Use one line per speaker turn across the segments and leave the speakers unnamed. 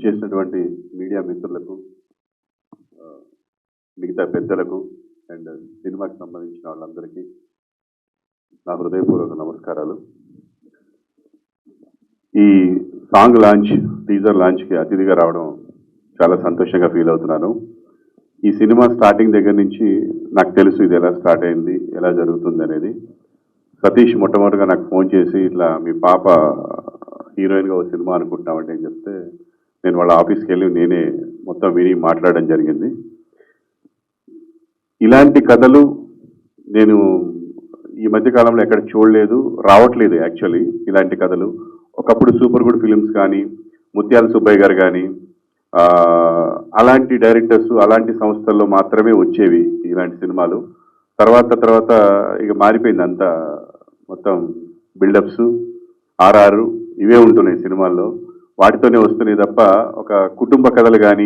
విచ్చేసినటువంటి మీడియా మిత్రులకు, మిగతా పెద్దలకు అండ్ సినిమాకి సంబంధించిన వాళ్ళందరికీ నా హృదయపూర్వక నమస్కారాలు. ఈ సాంగ్ లాంచ్, టీజర్ లాంచ్కి అతిథిగా రావడం చాలా సంతోషంగా ఫీల్ అవుతున్నాను. ఈ సినిమా స్టార్టింగ్ దగ్గర నుంచి నాకు తెలుసు ఇది ఎలా స్టార్ట్ అయింది, ఎలా జరుగుతుంది అనేది. సతీష్ మొట్టమొదటిగా నాకు ఫోన్ చేసి ఇట్లా మీ పాప హీరోయిన్గా ఒక సినిమా అనుకుంటున్నామంటే అని చెప్తే నేను వాళ్ళ ఆఫీస్కి వెళ్ళి నేనే మొత్తం విని మాట్లాడడం జరిగింది. ఇలాంటి కథలు నేను ఈ మధ్యకాలంలో ఎక్కడ చూడలేదు, రావట్లేదు యాక్చువల్లీ. ఇలాంటి కథలు ఒకప్పుడు సూపర్ గుడ్ ఫిలిమ్స్ కానీ, ముత్యాల సుబ్బయ్య గారు కానీ, అలాంటి డైరెక్టర్స్, అలాంటి సంస్థల్లో మాత్రమే వచ్చేవి ఇలాంటి సినిమాలు. తర్వాత ఇక మారిపోయింది అంతా. మొత్తం బిల్డప్స్, ఆర్ఆర్ ఇవే ఉంటున్నాయి సినిమాల్లో. వాటితోనే వస్తున్నాయి తప్ప ఒక కుటుంబ కథలు కానీ,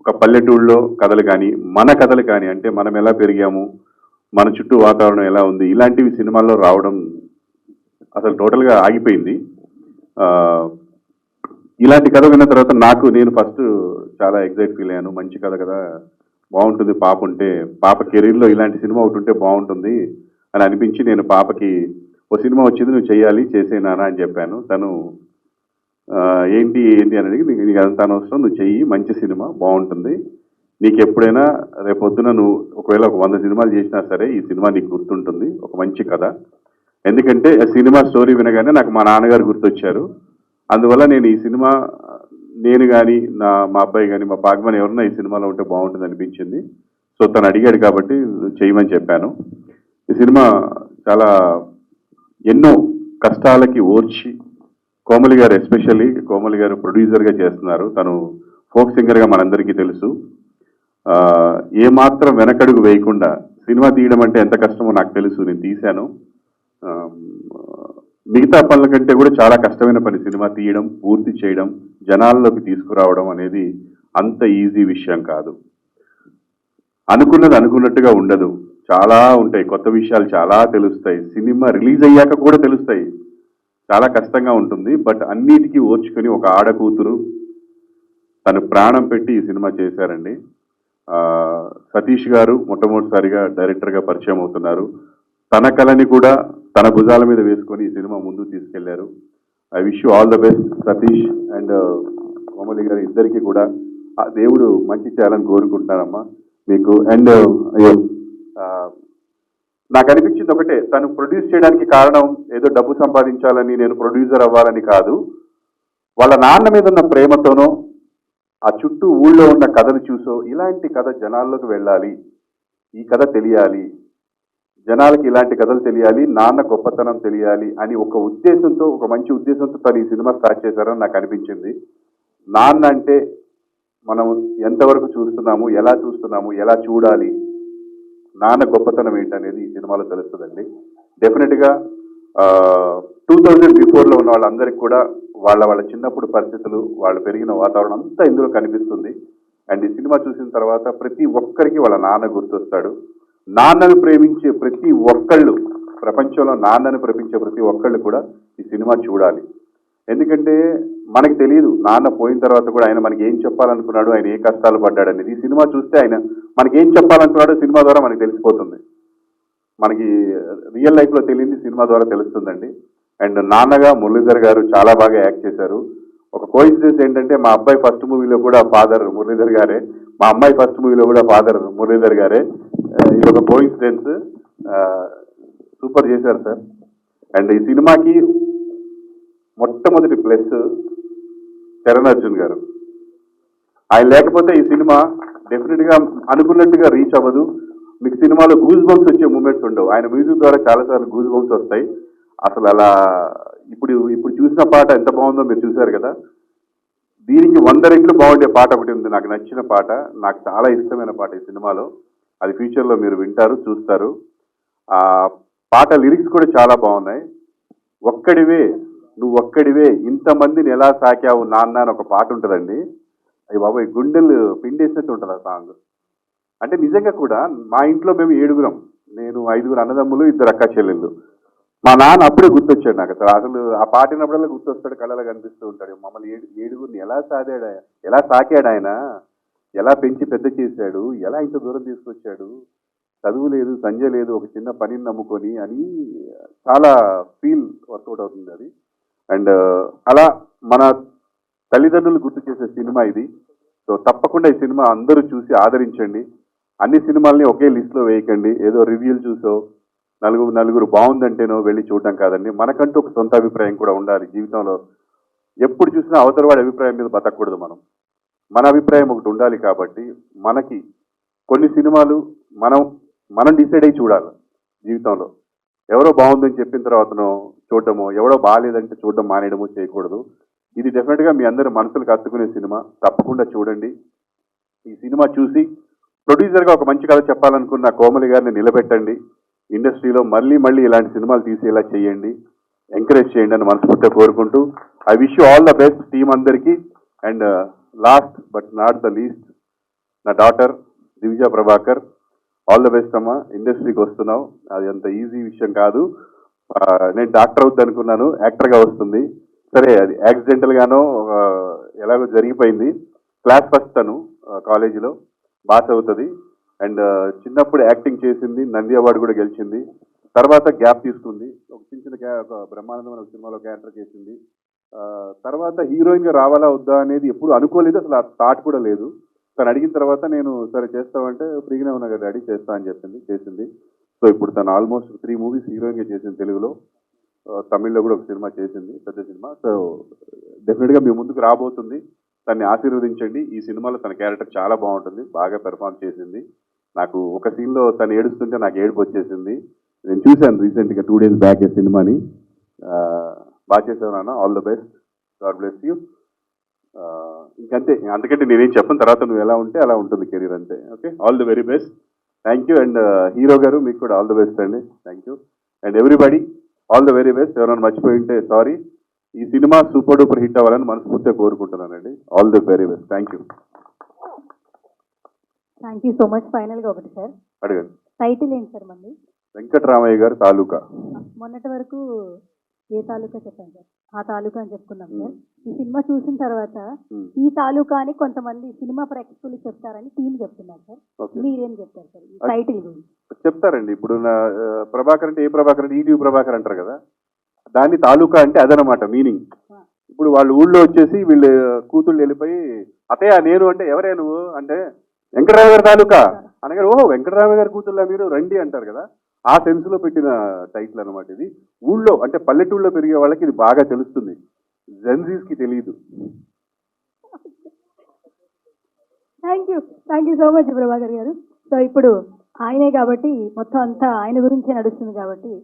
ఒక పల్లెటూళ్ళలో కథలు కానీ, మన కథలు కానీ, అంటే మనం ఎలా పెరిగాము, మన చుట్టూ వాతావరణం ఎలా ఉంది, ఇలాంటివి సినిమాల్లో రావడం అసలు టోటల్గా ఆగిపోయింది. ఇలాంటి కథ విన్న తర్వాత నేను ఫస్ట్ చాలా ఎగ్జైట్ ఫీల్ అయ్యాను. మంచి కథ కదా, బాగుంటుంది, పాప కెరీర్లో ఇలాంటి సినిమా ఒకటి ఉంటే బాగుంటుంది అని అనిపించి నేను పాపకి ఓ సినిమా వచ్చింది, నువ్వు చేయాలి, చేసేనానా అని చెప్పాను. తను ఏంటి అని అడిగి, నీకు అంత అనవసరం, నువ్వు చెయ్యి, మంచి సినిమా బాగుంటుంది, నీకు ఎప్పుడైనా రేపొద్దున నువ్వు ఒకవేళ ఒక 100 సినిమాలు చేసినా సరే ఈ సినిమా నీకు గుర్తుంటుంది, ఒక మంచి కథ. ఎందుకంటే సినిమా స్టోరీ వినగానే నాకు మా నాన్నగారు గుర్తొచ్చారు. అందువల్ల నేను ఈ సినిమా, నేను కానీ మా అబ్బాయి కానీ, మా పాగమని ఎవరన్నా ఈ సినిమాలో ఉంటే బాగుంటుంది అనిపించింది. సో తను అడిగాడు కాబట్టి చేయమని చెప్పాను. ఈ సినిమా చాలా ఎన్నో కష్టాలకి ఓర్చి, కోమలి గారు ఎస్పెషల్లీ, కోమలి గారు ప్రొడ్యూసర్గా చేస్తున్నారు. తను ఫోక్ సింగర్గా మనందరికీ తెలుసు. ఏమాత్రం వెనకడుగు వేయకుండా సినిమా తీయడం అంటే ఎంత కష్టమో నాకు తెలుసు, నేను తీశాను. మిగతా పనుల కంటే కూడా చాలా కష్టమైన పని సినిమా తీయడం, పూర్తి చేయడం, జనాల్లోకి తీసుకురావడం అనేది అంత ఈజీ విషయం కాదు. అనుకున్నది అనుకున్నట్టుగా ఉండదు, చాలా ఉంటాయి, కొత్త విషయాలు చాలా తెలుస్తాయి, సినిమా రిలీజ్ అయ్యాక కూడా తెలుస్తాయి. చాలా కష్టంగా ఉంటుంది. బట్ అన్నిటికీ ఓర్చుకొని ఒక ఆడకూతురు తను ప్రాణం పెట్టి ఈ సినిమా చేశారండి. సతీష్ గారు మొట్టమొదటిసారిగా డైరెక్టర్గా పరిచయం అవుతున్నారు. తన కళని కూడా తన భుజాల మీద వేసుకొని ఈ సినిమా ముందుకు తీసుకెళ్లారు. I wish you all the best Satish and Komali గారు ఇద్దరికి కూడా. ఆ దేవుడు మంచి చేయాలని కోరుకుంటున్నారమ్మా మీకు. అండ్ అయ్యో, నాకు అనిపించింది ఒకటే, తను ప్రొడ్యూస్ చేయడానికి కారణం ఏదో డబ్బు సంపాదించాలని, నేను ప్రొడ్యూసర్ అవ్వాలని కాదు. వాళ్ళ నాన్న మీద ఉన్న ప్రేమతోనో, ఆ చుట్టూ ఊళ్ళో ఉన్న కథను చూసో, ఇలాంటి కథ జనాల్లోకి వెళ్ళాలి, ఈ కథ తెలియాలి, జనాలకి ఇలాంటి కథలు తెలియాలి, నాన్న గొప్పతనం తెలియాలి అని ఒక ఉద్దేశంతో, ఒక మంచి ఉద్దేశంతో తను ఈ సినిమా స్టార్ట్ చేశారని నాకు అనిపించింది. నాన్న అంటే మనం ఎంతవరకు చూస్తున్నాము, ఎలా చూడాలి, నాన్న గొప్పతనం ఏంటనేది ఈ సినిమాలో తెలుస్తుందండి. డెఫినెట్గా 2000 బిఫోర్లో ఉన్న వాళ్ళందరికీ కూడా వాళ్ళ చిన్నప్పుడు పరిస్థితులు, వాళ్ళు పెరిగిన వాతావరణం అంతా ఇందులో కనిపిస్తుంది. అండ్ ఈ సినిమా చూసిన తర్వాత ప్రతి ఒక్కరికి వాళ్ళ నాన్న గుర్తొస్తాడు. నాన్నను ప్రేమించే ప్రతి ఒక్కళ్ళు, ప్రపంచంలో నాన్నను ప్రేమించే ప్రతి ఒక్కళ్ళు కూడా ఈ సినిమా చూడాలి. ఎందుకంటే మనకి తెలియదు నాన్న పోయిన తర్వాత కూడా ఆయన మనకి ఏం చెప్పాలనుకున్నాడు, ఆయన ఏ కష్టాలు పడ్డాడు అనేది. ఈ సినిమా చూస్తే ఆయన మనకి ఏం చెప్పాలనుకున్నాడో సినిమా ద్వారా మనకి తెలిసిపోతుంది. మనకి రియల్ లైఫ్లో తెలియంది సినిమా ద్వారా తెలుస్తుందండి. అండ్ నాన్నగా మురళీధర్ గారు చాలా బాగా యాక్ట్ చేశారు. ఒక కోఇన్సిడెన్స్ ఏంటంటే, మా అబ్బాయి ఫస్ట్ మూవీలో కూడా ఫాదర్ మురళీధర్ గారే, మా అమ్మాయి ఫస్ట్ మూవీలో కూడా ఫాదర్ మురళీధర్ గారే. ఇది ఒక కోఇన్సిడెన్స్. సూపర్ చేశారు సార్. అండ్ ఈ సినిమాకి మొట్టమొదటి ప్లస్ చరణ్ అర్జున్ గారు. ఆయన లేకపోతే ఈ సినిమా డెఫినెట్గా అనుకున్నట్టుగా రీచ్ అవ్వదు. మీకు సినిమాలో గూజ్ బంప్స్ వచ్చే మూమెంట్స్ ఉండవు. ఆయన మ్యూజిక్ ద్వారా చాలాసార్లు గూజ్ బంప్స్ వస్తాయి. అసలు అలా ఇప్పుడు చూసిన పాట ఎంత బాగుందో మీరు చూశారు కదా. దీనికి 100 రెట్లు బాగుండే పాట ఒకటి ఉంది, నాకు నచ్చిన పాట, నాకు చాలా ఇష్టమైన పాట ఈ సినిమాలో. అది ఫ్యూచర్లో మీరు వింటారు, చూస్తారు. ఆ పాట లిరిక్స్ కూడా చాలా బాగున్నాయి. నువ్వు ఒక్కడివే ఇంతమందిని ఎలా సాకావు నాన్న అని ఒక పాట ఉంటుందండి. అయ్యి బాబాయ్, గుండెలు పిండేసినట్టు ఉంటుంది ఆ సాంగ్. అంటే నిజంగా కూడా మా ఇంట్లో మేము 7గురం, నేను 5గురు అన్నదమ్ములు, 2 అక్క చెల్లెళ్ళు. మా నాన్న అప్పుడే గుర్తొచ్చాడు నాకు. అసలు ఆ పాటినప్పుడల్లా గుర్తొస్తాడు, కళ్ళలో కనిపిస్తూ ఉంటాడు. మమ్మల్ని ఏడుగురిని ఎలా సాదాడు, ఎలా సాకాడు ఆయన, ఎలా పెంచి పెద్ద చేశాడు, ఎలా ఇంత దూరం తీసుకొచ్చాడు, చదువు లేదు సంజయ్ లేదు ఒక చిన్న పనిని నమ్ముకొని అని చాలా ఫీల్ వర్కౌట్ అవుతుంది అది. అండ్ అలా మన తల్లిదండ్రులు గుర్తు చేసే సినిమా ఇది. సో తప్పకుండా ఈ సినిమా అందరూ చూసి ఆదరించండి. అన్ని సినిమాల్ని ఒకే లిస్ట్లో వేయకండి. ఏదో రివ్యూలు చూసో నలుగురు బాగుందంటేనో వెళ్ళి చూడటం కాదండి. మనకంటూ ఒక సొంత అభిప్రాయం కూడా ఉండాలి జీవితంలో. ఎప్పుడు చూసినా అవతల వాడి అభిప్రాయం మీద బతకూడదు మనం. మన అభిప్రాయం ఒకటి ఉండాలి. కాబట్టి మనకి కొన్ని సినిమాలు మనం డిసైడ్ అయ్యి చూడాలి జీవితంలో. ఎవరో బాగుందని చెప్పిన తర్వాతనో చూడటమో, ఎవరో బాగాలేదంటే చూడడం మానేయడమో చేయకూడదు. ఇది డెఫినెట్గా మీ అందరి మనసులకు హత్తుకునే సినిమా. తప్పకుండా చూడండి. ఈ సినిమా చూసి ప్రొడ్యూసర్గా ఒక మంచి కథ చెప్పాలనుకున్న కోమలి గారిని నిలబెట్టండి. ఇండస్ట్రీలో మళ్ళీ ఇలాంటి సినిమాలు తీసేలా చేయండి, ఎంకరేజ్ చేయండి అని మనస్ఫూర్తిగా కోరుకుంటూ I wish you all the best team అందరికీ. And last but not the least, నా daughter Divija Prabhakar, all the best అమ్మా. ఇండస్ట్రీకి వస్తున్నావు, అది అంత ఈజీ విషయం కాదు. నేను డాక్టర్ అవుద్ది అనుకున్నాను, యాక్టర్గా వస్తుంది. సరే, అది యాక్సిడెంటల్ గానో ఎలాగో జరిగిపోయింది. క్లాస్ ఫస్ట్ తను కాలేజీలో బాగా చదువుతుంది. అండ్ చిన్నప్పుడు యాక్టింగ్ చేసింది, నంది అవార్డు కూడా గెలిచింది. తర్వాత గ్యాప్ తీసుకుంది, ఒక చిన్న ఒక బ్రహ్మానందం అనే సినిమాలో క్యారెక్టర్ చేసింది. తర్వాత హీరోయిన్గా రావాలా వద్దా అనేది ఎప్పుడు అనుకోలేదు, అసలు ఆ థాట్ కూడా లేదు. తను అడిగిన తర్వాత నేను సరే చేస్తామంటే ఫ్రీగానే ఉన్నా కదా డాడీ చేస్తా అని చెప్పింది, చేసింది. సో ఇప్పుడు తను ఆల్మోస్ట్ 3 మూవీస్ హీరోయిన్గా చేసింది తెలుగులో. తమిళ్లో కూడా ఒక సినిమా చేసింది, పెద్ద సినిమా. సో డెఫినెట్గా మీ ముందుకు రాబోతుంది, తన్ని ఆశీర్వదించండి. ఈ సినిమాలో తన క్యారెక్టర్ చాలా బాగుంటుంది, బాగా పెర్ఫామ్ చేసింది. నాకు ఒక సీన్లో తను ఏడుస్తుంటే నాకు ఏడుపు వచ్చేసింది. నేను చూశాను రీసెంట్గా 2 days బ్యాక్ ఈ సినిమాని. బాగా చేసావు నాన్న, all the best, God bless you. ఇంకంతే, అందుకంటే నేనేం చెప్పను. తర్వాత నువ్వు ఎలా ఉంటే అలా ఉంటుంది కెరీర్, అంతే. Okay, all the very best. Thank you. And hero గారు మీకు కూడా ఆల్ ది బెస్ట్ అండి. Thank you. And everybody all the very best. ఎవరైనా మర్చిపోయి ఉంటే సారీ. ఈ సినిమా సూపర్ డూపర్ హిట్ అవ్వాలని మనస్ఫూర్తిగా కోరుకుంటున్నానండి. All the very best. Thank you.
Thank you so much. ఫైనల్గా ఒకటి సార్,
అడగండి.
టైటిల్ ఏంటి సార్ మంది?
వెంకటరామయ్య గారు తాలూకా.
మొన్నటి వరకు ఏ తాలూకా చెప్పాను సార్, ఆ తాలూకా అని చెప్పుకున్నాం సార్. ఈ సినిమా చూసిన తర్వాత ఈ తాలూకా అని కొంతమంది సినిమా ప్రేక్షకులు చెప్తారని టీం చెప్తున్నారు సార్. మీరేం చెప్తారు సార్ ఈ టైటిల్ గురించి?
చెప్తారండి. ఇప్పుడు నా ప్రభాకర్ అంటే ఏ ప్రభాకర్ అంటే ఈటీవీ ప్రభాకర్ అంటారు కదా, దాన్ని తాలూకా అంటే అదనమాట మీనింగ్. ఇప్పుడు వాళ్ళు ఊళ్ళో వచ్చేసి వీళ్ళు కూతుళ్ళు వెళ్ళిపోయి అతయ్య నేను అంటే ఎవరే నువ్వు అంటే వెంకటరామ గారి తాలూకా అనగా ఓహో వెంకటరామ గారి కూతుళ్ళ మీరు రండి అంటారు కదా, ఆ సెన్స్ లో పెట్టిన టైటిల్ అనమాట ఇది. ఊళ్ళో అంటే పల్లెటూళ్ళలో పెరిగే వాళ్ళకి ఇది బాగా తెలుస్తుంది, జెన్జీస్ కి తెలియదు.
Thank you so much Prabhakar గారు. సో ఇప్పుడు ఆయనే కాబట్టి మొత్తం అంతా ఆయన గురించే నడుస్తుంది కాబట్టి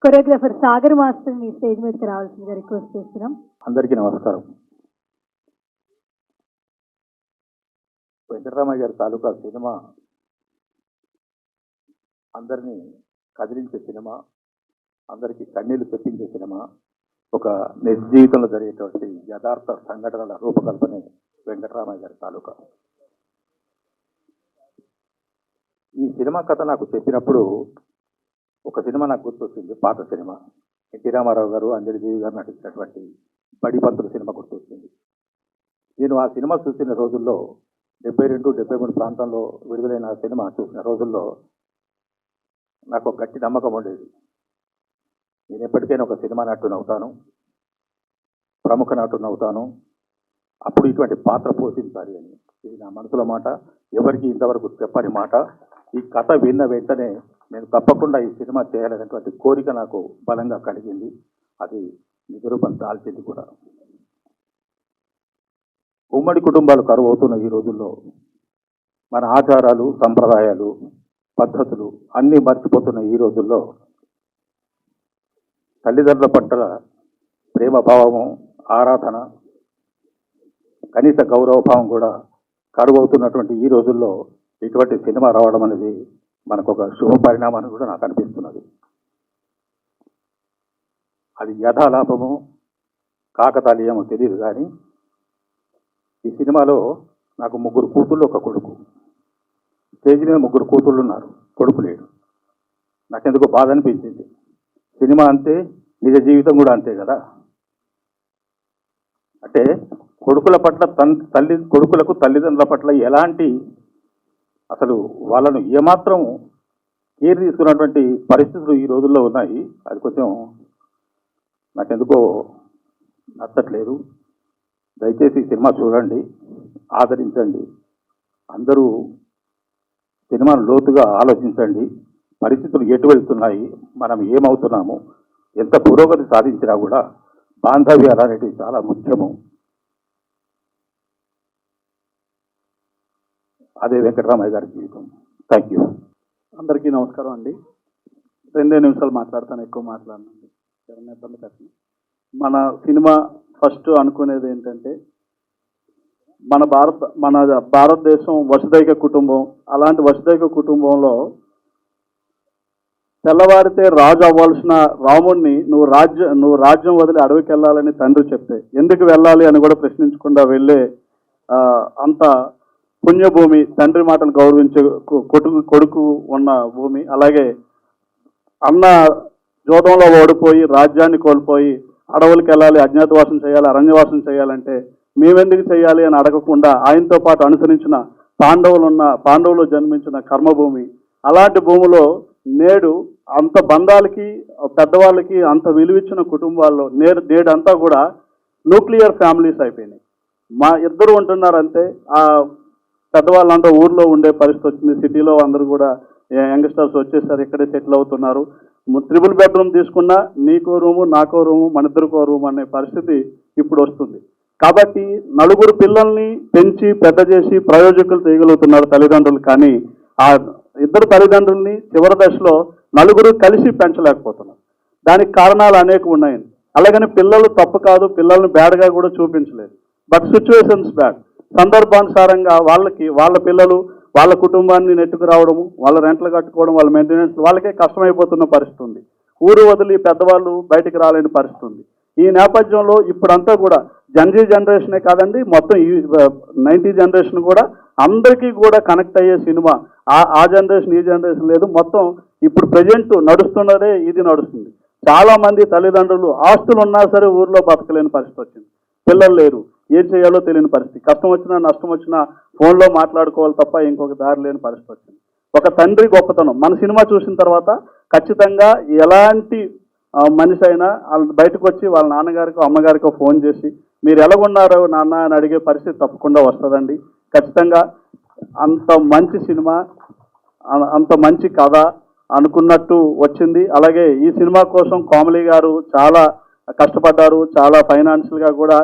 కొరియోగ్రాఫర్ సాగర్ మాస్టర్ ని స్టేజ్ మీదకి రావాల్సిందిగా రిక్వెస్ట్ చేస్తున్నాం.
అందరికీ నమస్కారం. వెంకటరామయ్య గారి తాలూకా సినిమా అందరినీ కదిలించే సినిమా, అందరికీ కన్నీళ్లు తెప్పించే సినిమా, ఒక నిజ జీవితంలో జరిగేటువంటి యథార్థ సంఘటనల రూపకల్పనే వెంకటరామయ్య గారి తాలూకా. ఈ సినిమా కథ నాకు చెప్పినప్పుడు ఒక సినిమా నాకు గుర్తొచ్చింది, పాత సినిమా. ఎన్టీ రామారావు గారు, అంజలిదేవి గారు నటించినటువంటి బడిపంతుల సినిమా గుర్తొచ్చింది. నేను ఆ సినిమా చూసిన రోజుల్లో 72, 73 ప్రాంతంలో విడుదలైన సినిమా చూసిన రోజుల్లో నాకు ఒక గట్టి నమ్మకం ఉండేది, నేను ఎప్పటికైనా ఒక సినిమా నటుని అవుతాను, ప్రముఖ నటుని అవుతాను, అప్పుడు ఇటువంటి పాత్ర పోషించాలి అని. ఇది నా మనసులో మాట, ఎవరికి ఇంతవరకు చెప్పని మాట. ఈ కథ విన్న వెంటనే నేను తప్పకుండా ఈ సినిమా చేయాలనేటువంటి కోరిక నాకు బలంగా కలిగింది. అది నిజరూపం దాల్చింది కూడా. ఉమ్మడి కుటుంబాలు కరువు అవుతున్న ఈ రోజుల్లో మన ఆచారాలు, సంప్రదాయాలు, పద్ధతులు అన్నీ మర్చిపోతున్న ఈ రోజుల్లో తల్లిదండ్రుల పట్ల ప్రేమ భావము, ఆరాధన, కనీస గౌరవభావం కూడా కరువు అవుతున్నటువంటి ఈ రోజుల్లో ఇటువంటి సినిమా రావడం అనేది మనకు ఒక శుభ పరిణామాన్ని కూడా నాకు అనిపిస్తున్నది. అది యథాలాభము కాకతాళీయమో తెలియదు, కానీ ఈ సినిమాలో నాకు 3 కూతుళ్ళు 1 కొడుకు. స్టేజ్ మీద 3 కూతుళ్ళు ఉన్నారు, కొడుకు లేడు. నాకెందుకో బాధ అనిపించింది. సినిమా అంతే, నిజ జీవితం కూడా అంతే కదా. అంటే కొడుకుల పట్ల కొడుకులకు తల్లిదండ్రుల పట్ల ఎలాంటి, అసలు వాళ్ళను ఏమాత్రం కేర్ తీసుకున్నటువంటి పరిస్థితులు ఈ రోజుల్లో ఉన్నాయి. అది కొంచెం నాకెందుకో నచ్చట్లేదు. దయచేసి ఈ సినిమా చూడండి, ఆదరించండి. అందరూ సినిమాను లోతుగా ఆలోచించండి. పరిస్థితులు ఎటు వెళ్తున్నాయి, మనం ఏమవుతున్నాము, ఎంత పురోగతి సాధించినా కూడా బాంధవ్యాలు అనేటివి చాలా ముఖ్యము. అదే వెంకటరామయ్య గారి జీవితం. Thank you.
అందరికీ నమస్కారం అండి. 2 నిమిషాలు మాట్లాడతాను, ఎక్కువ మాట్లాడనండి, ఎవరైనా ఇబ్బంది పెట్టండి. మన సినిమా ఫస్ట్ అనుకునేది ఏంటంటే మన భారతదేశం వసుదైక కుటుంబం. అలాంటి వసుదైక కుటుంబంలో తెల్లవారితే రాజు అవ్వాల్సిన రాముణ్ణి నువ్వు రాజ్యం వదిలి అడవికి వెళ్ళాలని తండ్రి చెప్తే ఎందుకు వెళ్ళాలి అని కూడా ప్రశ్నించకుండా వెళ్ళే అంత పుణ్యభూమి, తండ్రి మాటలు గౌరవించే కొడుకు ఉన్న భూమి. అలాగే అన్న జోదంలో ఓడిపోయి రాజ్యాన్ని కోల్పోయి అడవులకు వెళ్ళాలి, అజ్ఞాతవాసం చేయాలి, అరణ్యవాసం చేయాలంటే మేమెందుకు చేయాలి అని అడగకుండా ఆయనతో పాటు అనుసరించిన పాండవులు జన్మించిన కర్మభూమి. అలాంటి భూమిలో నేడు అంత బంధాలకి పెద్దవాళ్ళకి అంత విలువిచ్చిన కుటుంబాల్లో నేడంతా కూడా న్యూక్లియర్ ఫ్యామిలీస్ అయిపోయినాయి. మా ఇద్దరు ఉంటున్నారంటే ఆ పెద్దవాళ్ళంతా ఊర్లో ఉండే పరిస్థితి వచ్చింది. సిటీలో అందరూ కూడా యంగ్స్టర్స్ వచ్చేసారు, ఇక్కడే సెటిల్ అవుతున్నారు. 3 బెడ్రూమ్ తీసుకున్నా నీకో రూము నాకో రూము మన ఇద్దరికో రూమ్ అనే పరిస్థితి ఇప్పుడు వస్తుంది. కాబట్టి 4 పిల్లల్ని పెంచి పెద్ద చేసి ప్రయోజకులు చేయగలుగుతున్నారు తల్లిదండ్రులు. కానీ ఆ ఇద్దరు తల్లిదండ్రుల్ని చివరి దశలో 4 కలిసి పెంచలేకపోతున్నారు. దానికి కారణాలు అనేక ఉన్నాయండి. అలాగని పిల్లలు తప్పు కాదు, పిల్లల్ని బ్యాడ్గా కూడా చూపించలేదు. But situations bad. సందర్భానుసారంగా వాళ్ళ పిల్లలు వాళ్ళ కుటుంబాన్ని నెట్టుకు రావడము, వాళ్ళ రెంట్లు కట్టుకోవడం, వాళ్ళ మెయింటెనెన్స్ వాళ్ళకే కష్టమైపోతున్న పరిస్థితి ఉంది. ఊరు వదిలి పెద్దవాళ్ళు బయటికి రాలేని పరిస్థితి ఉంది. ఈ నేపథ్యంలో ఇప్పుడంతా కూడా జన్జీ జనరేషనే కాదండి, మొత్తం ఈ 90 జనరేషన్ కూడా అందరికీ కూడా కనెక్ట్ అయ్యే సినిమా. ఆ జనరేషన్ ఈ జనరేషన్ లేదు, మొత్తం ఇప్పుడు ప్రజెంట్ నడుస్తున్నదే ఇది నడుస్తుంది. చాలా మంది తల్లిదండ్రులు ఆస్తులు ఉన్నా సరే ఊర్లో బతకలేని పరిస్థితి వచ్చింది. పిల్లలు లేరు, ఏం చేయాలో తెలియని పరిస్థితి. కష్టం వచ్చినా నష్టం వచ్చినా ఫోన్లో మాట్లాడుకోవాలి తప్ప ఇంకొక దారి లేని పరిస్థితి వచ్చింది. ఒక తండ్రి గొప్పతనం మన సినిమా చూసిన తర్వాత ఖచ్చితంగా ఎలాంటి మనిషి అయినా బయటకు వచ్చి వాళ్ళ నాన్నగారికో అమ్మగారికో ఫోన్ చేసి మీరు ఎలాగున్నారో నాన్న అని అడిగే పరిస్థితి తప్పకుండా వస్తుందండి. ఖచ్చితంగా అంత మంచి సినిమా, అంత మంచి కథ అనుకున్నట్టు వచ్చింది. అలాగే ఈ సినిమా కోసం కోమలి గారు చాలా కష్టపడ్డారు. చాలా ఫైనాన్షియల్గా కూడా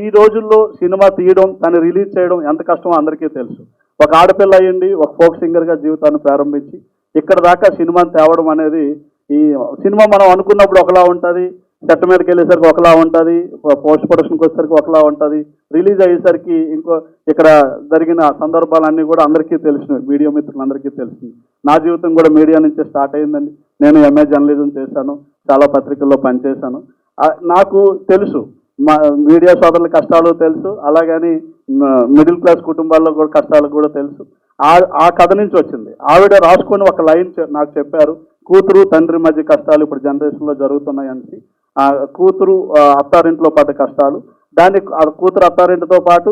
ఈ రోజుల్లో సినిమా తీయడం, దాన్ని రిలీజ్ చేయడం ఎంత కష్టమో అందరికీ తెలుసు. ఒక ఆడపిల్ల అయ్యింది, ఒక ఫోక్ సింగర్గా జీవితాన్ని ప్రారంభించి ఇక్కడ దాకా సినిమాని తేవడం అనేది, ఈ సినిమా మనం అనుకున్నప్పుడు ఒకలా ఉంటుంది, సెట్ మీదకి వెళ్ళేసరికి ఒకలా ఉంటుంది, పోస్ట్ ప్రొడక్షన్కి వచ్చేసరికి ఒకలా ఉంటుంది, రిలీజ్ అయ్యేసరికి ఇక్కడ జరిగిన సందర్భాలన్నీ కూడా అందరికీ తెలిసినవి, మీడియా మిత్రులందరికీ తెలిసింది. నా జీవితం కూడా మీడియా నుంచే స్టార్ట్ అయిందండి. నేను ఎంఏ జర్నలిజం చేశాను, చాలా పత్రికల్లో పనిచేశాను. నాకు తెలుసు మా మీడియా సోదరుల కష్టాలు తెలుసు, అలాగని మిడిల్ క్లాస్ కుటుంబాల్లో కూడా కష్టాలు కూడా తెలుసు. ఆ కథ నుంచి వచ్చింది. ఆవిడ రాసుకొని ఒక లైన్ నాకు చెప్పారు, కూతురు తండ్రి మధ్య కష్టాలు ఇప్పుడు జనరేషన్లో జరుగుతున్నాయని. ఆ కూతురు అత్తారింట్లో పడ్డ కష్టాలు, దాన్ని కూతురు అత్తారింటితో పాటు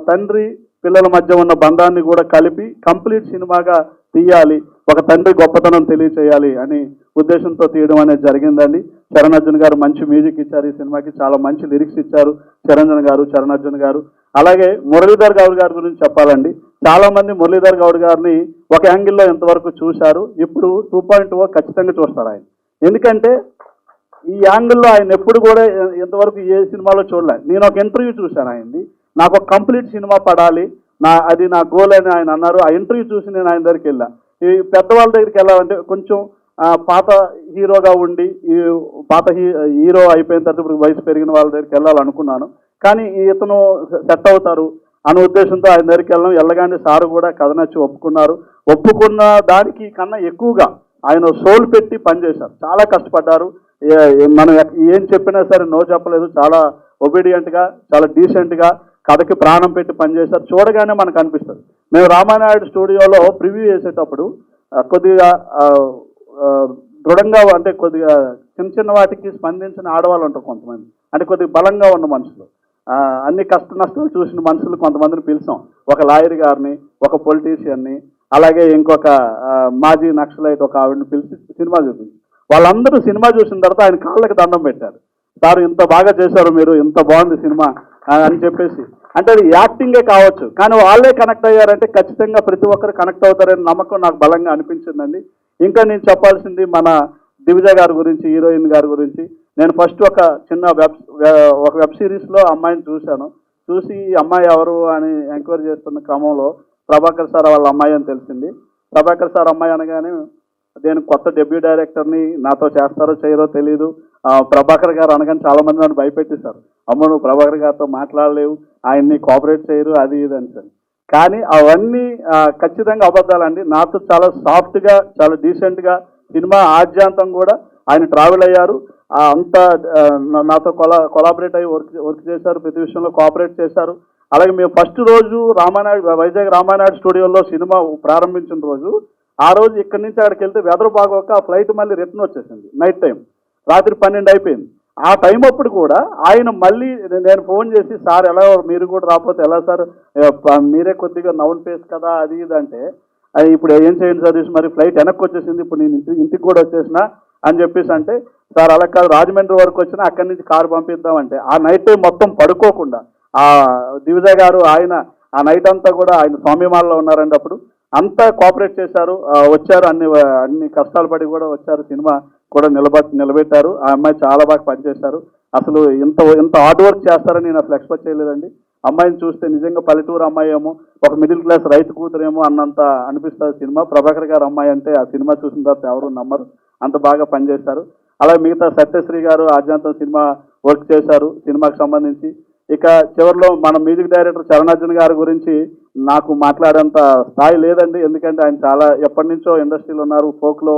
తండ్రి పిల్లల మధ్య ఉన్న బంధాన్ని కూడా కలిపి కంప్లీట్ సినిమాగా తీయాలి, ఒక తండ్రి గొప్పతనం తెలియచేయాలి అని ఉద్దేశంతో తీయడం అనేది జరిగిందండి. చరణ్ గారు మంచి మ్యూజిక్ ఇచ్చారు ఈ సినిమాకి, చాలా మంచి లిరిక్స్ ఇచ్చారు చరణ్ గారు. అలాగే మురళీధర్ గౌడ్ గారి గురించి చెప్పాలండి. చాలా మంది మురళీధర్ గౌడ్ గారిని ఒక యాంగిల్లో ఎంతవరకు చూశారు, ఇప్పుడు 2.0 ఖచ్చితంగా చూస్తారు ఆయన. ఎందుకంటే ఈ యాంగిల్లో ఆయన ఎప్పుడు కూడా ఎంతవరకు ఏ సినిమాలో చూడలేదు. నేను ఒక ఇంటర్వ్యూ చూశాను ఆయనది, నాకు ఒక కంప్లీట్ సినిమా పడాలి, అది నా గోల్ అని ఆయన అన్నారు. ఆ ఇంటర్వ్యూ చూసి నేను ఆయన దగ్గరికి వెళ్ళా. ఈ పెద్దవాళ్ళ దగ్గరికి వెళ్ళాలంటే కొంచెం పాత హీరోగా ఉండి పాత హీరో అయిపోయిన తర్వాత ఇప్పుడు వయసు పెరిగిన వాళ్ళ దగ్గరికి వెళ్ళాలనుకున్నాను. కానీ ఇతను సెట్ అవుతారు అనే ఉద్దేశంతో ఆయన దగ్గరికి వెళ్ళగానే సారు కూడా కథ నచ్చి ఒప్పుకున్నారు. ఒప్పుకున్న దానికి కన్నా ఎక్కువగా ఆయన సోల్ పెట్టి పనిచేశారు, చాలా కష్టపడ్డారు. మనం ఏం చెప్పినా సరే నో చెప్పలేదు, చాలా ఒబీడియంట్గా, చాలా డీసెంట్గా కథకి ప్రాణం పెట్టి పనిచేశారు. చూడగానే మనకు అనిపిస్తుంది. మేము రామానాయుడు స్టూడియోలో ప్రివ్యూ చేసేటప్పుడు కొద్దిగా దృఢంగా అంటే కొద్దిగా చిన్న చిన్న వాటికి స్పందించిన ఆడవాళ్ళు ఉంటారు కొంతమంది, అంటే కొద్దిగా బలంగా ఉన్న మనుషులు, అన్ని కష్ట నష్టాలు చూసిన మనుషులు కొంతమందిని పిలిచాం. ఒక లాయర్ గారిని, ఒక పొలిటీషియన్ని, అలాగే ఇంకొక మాజీ నక్సలైట్ ఒక ఆవిడని పిలిచి సినిమా చూపించి వాళ్ళందరూ సినిమా చూసిన తర్వాత ఆయన కాళ్ళకి దండం పెట్టారు. సార్ ఇంత బాగా చేశారు మీరు, ఇంత బాగుంది సినిమా అని చెప్పేసి. అంటే అది యాక్టింగే కావచ్చు, కానీ వాళ్ళే కనెక్ట్ అయ్యారంటే ఖచ్చితంగా ప్రతి ఒక్కరు కనెక్ట్ అవుతారని నమ్మకం నాకు బలంగా అనిపించిందండి. ఇంకా నేను చెప్పాల్సింది మన దివిజ గారి గురించి, హీరోయిన్ గారి గురించి. నేను ఫస్ట్ ఒక చిన్న వెబ్ సిరీస్లో అమ్మాయిని చూశాను. చూసి ఈ అమ్మాయి ఎవరు అని ఎంక్వైరీ చేస్తున్న క్రమంలో ప్రభాకర్ సార్ వాళ్ళ అమ్మాయి అని తెలిసింది. ప్రభాకర్ సార్ అమ్మాయి అనగానే నేను కొత్త డెబ్యూ డైరెక్టర్ని, నాతో చేస్తారో చేయరో తెలియదు. ప్రభాకర్ గారు అనగానే చాలా మంది నన్ను భయపెట్టేశారు. అమ్మ నువ్వు ప్రభాకర్ గారితో మాట్లాడలేవు, ఆయన్ని కోఆపరేట్ చేయరు, అది ఇది అని సార్. కానీ అవన్నీ ఖచ్చితంగా అబద్ధాలండి. నాతో చాలా సాఫ్ట్గా, చాలా డీసెంట్గా సినిమా ఆద్యాంతం కూడా ఆయన ట్రావెల్ అయ్యారు. అంతా నాతో కొలాబరేట్ అయ్యి వర్క్ చేశారు, ప్రతి విషయంలో కోఆపరేట్ చేశారు. అలాగే మేము ఫస్ట్ రోజు వైజాగ్ రామానాయుడు స్టూడియోలో సినిమా ప్రారంభించిన రోజు, ఆ రోజు ఇక్కడి నుంచి అక్కడికి వెళ్తే వెదర్ బాగోక ఆ ఫ్లైట్ మళ్ళీ రిటర్న్ వచ్చేసింది. నైట్ టైం, రాత్రి 12 అయిపోయింది. ఆ టైం అప్పుడు కూడా ఆయన మళ్ళీ నేను ఫోన్ చేసి, సార్ ఎలా మీరు కూడా రాకపోతే ఎలా సార్, మీరే కొద్దిగా నౌన్ ఫేస్ కదా అది ఇది అంటే, ఇప్పుడు ఏం చేయండి సార్, మరి ఫ్లైట్ వెనక్కి వచ్చేసింది, ఇప్పుడు నేను ఇంటికి కూడా వచ్చేసిన అని చెప్పేసి అంటే, సార్ అలా కాదు రాజమండ్రి వరకు వచ్చినా అక్కడి నుంచి కారు పంపిద్దామంటే ఆ నైట్ టైం మొత్తం పడుకోకుండా ఆ దివిజ గారు ఆయన ఆ నైట్ అంతా కూడా ఆయన స్వామిమాలలో ఉన్నారండి. అప్పుడు అంతా కోఆపరేట్ చేశారు, వచ్చారు, అన్ని కష్టాలు పడి కూడా వచ్చారు, సినిమా కూడా నిలబెట్టారు. ఆ అమ్మాయి చాలా బాగా పనిచేశారు. అసలు ఇంత హార్డ్ వర్క్ చేస్తారని నేను అసలు ఎక్స్పెక్ట్ చేయలేదండి. అమ్మాయిని చూస్తే నిజంగా పల్లెటూరు అమ్మాయి ఏమో, ఒక మిడిల్ క్లాస్ రైతు కూతురేమో అన్నంత అనిపిస్తుంది సినిమా. ప్రభాకర్ గారు అమ్మాయి అంటే ఆ సినిమా చూసిన తర్వాత ఎవరు నమ్మరు, అంత బాగా పనిచేశారు. అలాగే మిగతా సత్యశ్రీ గారు ఆద్యాంతం సినిమా వర్క్ చేశారు సినిమాకి సంబంధించి. ఇక చివరిలో మన మ్యూజిక్ డైరెక్టర్ చరణార్జున్ గారి గురించి నాకు మాట్లాడేంత స్థాయి లేదండి. ఎందుకంటే ఆయన చాలా ఎప్పటి నుంచో ఇండస్ట్రీలో ఉన్నారు. ఫోక్లో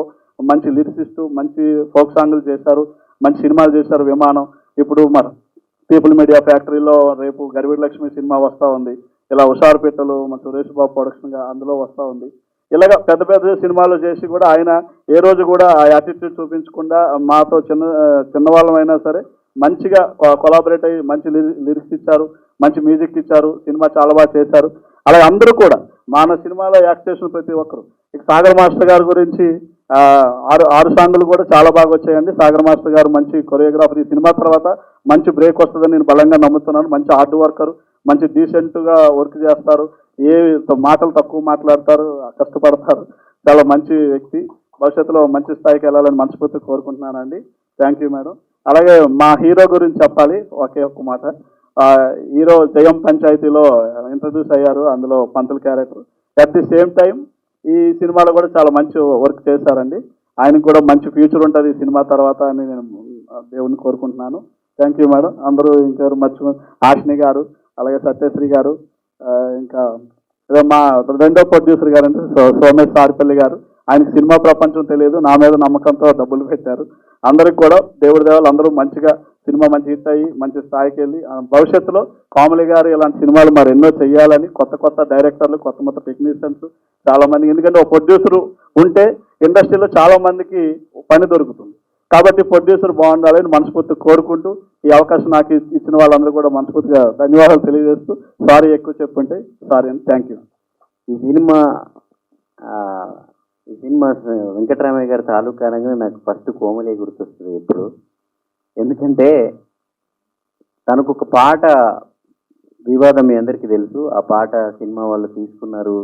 మంచి లిరిసిస్టు, మంచి ఫోక్ సాంగ్లు చేశారు, మంచి సినిమాలు చేశారు. విమానం, ఇప్పుడు మన పీపుల్ మీడియా ఫ్యాక్టరీలో రేపు గరివిడి లక్ష్మి సినిమా వస్తూ ఉంది. ఇలా హుషారుపేటలు మన సురేష్ బాబు ప్రొడక్షన్గా అందులో వస్తూ ఉంది. ఇలాగ పెద్ద పెద్ద సినిమాలు చేసి కూడా ఆయన ఏ రోజు కూడా ఆ యాటిట్యూడ్ చూపించకుండా మాతో చిన్నవాళ్ళమైనా సరే మంచిగా కొలాబరేట్ అయ్యి మంచి లిరిక్స్ ఇచ్చారు, మంచి మ్యూజిక్ ఇచ్చారు, సినిమా చాలా బాగా చేశారు. అలాగే అందరూ కూడా మన సినిమాలో యాక్ట్ చేసిన ప్రతి ఒక్కరు. ఇక సాగర్ మాస్టర్ గారి గురించి ఆరు సాంగులు కూడా చాలా బాగా వచ్చాయండి. సాగర్ మాస్టర్ గారు మంచి కొరియోగ్రాఫర్. ఈ సినిమా తర్వాత మంచి బ్రేక్ వస్తుందని నేను బలంగా నమ్ముతున్నాను. మంచి హార్డ్ వర్కర్, మంచి డీసెంట్గా వర్క్ చేస్తారు, ఏ మాటలు తక్కువ మాట్లాడతారు, కష్టపడతారు. చాలా మంచి వ్యక్తి. భవిష్యత్తులో మంచి స్థాయికి వెళ్ళాలని మనస్ఫూర్తిగా కోరుకుంటున్నానండి. Thank you madam. అలాగే మా హీరో గురించి చెప్పాలి ఒకే ఒక్క మాట. హీరో జయం పంచాయతీలో ఇంట్రడ్యూస్ అయ్యారు, అందులో పంతుల character. At the same time ఈ సినిమాలో కూడా చాలా మంచి వర్క్ చేశారండి. ఆయనకు కూడా మంచి ఫ్యూచర్ ఉంటుంది ఈ సినిమా తర్వాత అని నేను దేవుడిని కోరుకుంటున్నాను. Thank you madam. అందరూ ఇంకెవరు మర్చిపో, ఆష్ని గారు, అలాగే సత్యశ్రీ గారు, ఇంకా మా రెండో ప్రొడ్యూసర్ గారు అంటే సోమేష్ సారిపల్లి గారు. ఆయనకి సినిమా ప్రపంచం తెలియదు, నా మీద నమ్మకంతో డబ్బులు పెట్టారు. అందరికి కూడా దేవుడి దేవాలు అందరూ మంచిగా సినిమా మంచి హిట్ అయ్యి మంచి స్థాయికి వెళ్ళి భవిష్యత్తులో కామెడీ గారు ఇలాంటి సినిమాలు మరి ఎన్నో చేయాలని కొత్త డైరెక్టర్లు, కొత్త టెక్నీషియన్స్ చాలా మంది, ఎందుకంటే ఒక ప్రొడ్యూసర్ ఉంటే ఇండస్ట్రీలో చాలా మందికి పని దొరుకుతుంది. కాబట్టి ప్రొడ్యూసర్ బాగుండాలని మనస్ఫూర్తిగా కోరుకుంటూ ఈ అవకాశం నాకు ఇచ్చిన వాళ్ళందరూ కూడా మనస్ఫూర్తిగా ధన్యవాదాలు తెలియజేస్తూ, సారీ ఎక్కువ చెప్పుంటే సారీ అండి. Thank you.
ఈ సినిమా వెంకటరామయ్య గారి తాలూకా అనగానే నాకు ఫస్ట్ కోమలే గుర్తొస్తుంది ఎప్పుడు. ఎందుకంటే తనకు ఒక పాట వివాదం మీ అందరికీ తెలుసు. ఆ పాట సినిమా వాళ్ళు తీసుకున్నారు,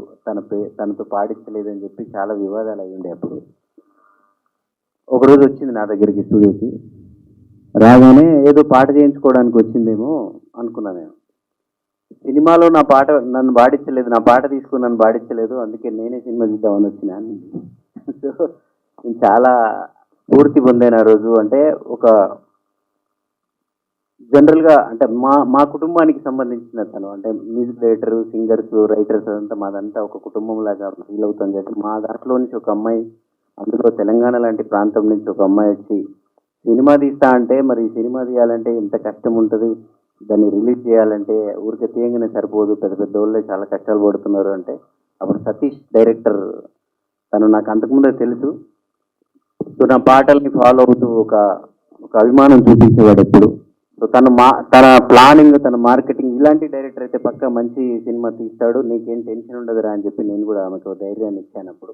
తనతో పాడించలేదని చెప్పి చాలా వివాదాలు అయ్యిండే. అప్పుడు ఒకరోజు వచ్చింది నా దగ్గరికి స్టూడియోకి, రాగానే ఏదో పాట చేయించుకోవడానికి వచ్చిందేమో అనుకున్నాను నేను. సినిమాలో నా పాట నన్ను పాడించలేదు, నా పాట తీసుకుని నన్ను పాడించలేదు, అందుకే నేనే సినిమా తీద్దామని వచ్చినా. సో నేను చాలా పూర్తి పొందాను ఆ రోజు. అంటే ఒక జనరల్గా అంటే మా కుటుంబానికి సంబంధించిన తను, అంటే మ్యూజిక్ డైరెక్టర్, సింగర్స్, రైటర్స్ అదంతా మాదంతా ఒక కుటుంబం లాగా ఫీల్ అవుతాం. కాబట్టి మా దాంట్లో నుంచి ఒక అమ్మాయి, అందులో తెలంగాణ లాంటి ప్రాంతం నుంచి ఒక అమ్మాయి వచ్చి సినిమా తీస్తా అంటే, మరి సినిమా తీయాలంటే ఎంత కష్టం ఉంటుంది, దాన్ని రిలీజ్ చేయాలంటే ఊరికే తీయంగానే సరిపోదు, పెద్ద పెద్ద వాళ్ళే చాలా కష్టాలు పడుతున్నారు అంటే అప్పుడు సతీష్ డైరెక్టర్ తను నాకు అంతకుముందే తెలుసు. సో నా పాటల్ని ఫాలో అవుతూ ఒక అభిమానం చూపించేవాడు ఎప్పుడు. సో తన ప్లానింగ్, తన మార్కెటింగ్, ఇలాంటి డైరెక్టర్ అయితే పక్కా మంచి సినిమా తీస్తాడు, నీకేం టెన్షన్ ఉండదురా అని చెప్పి నేను కూడా ఆమెకు ధైర్యాన్ని ఇచ్చాను అప్పుడు.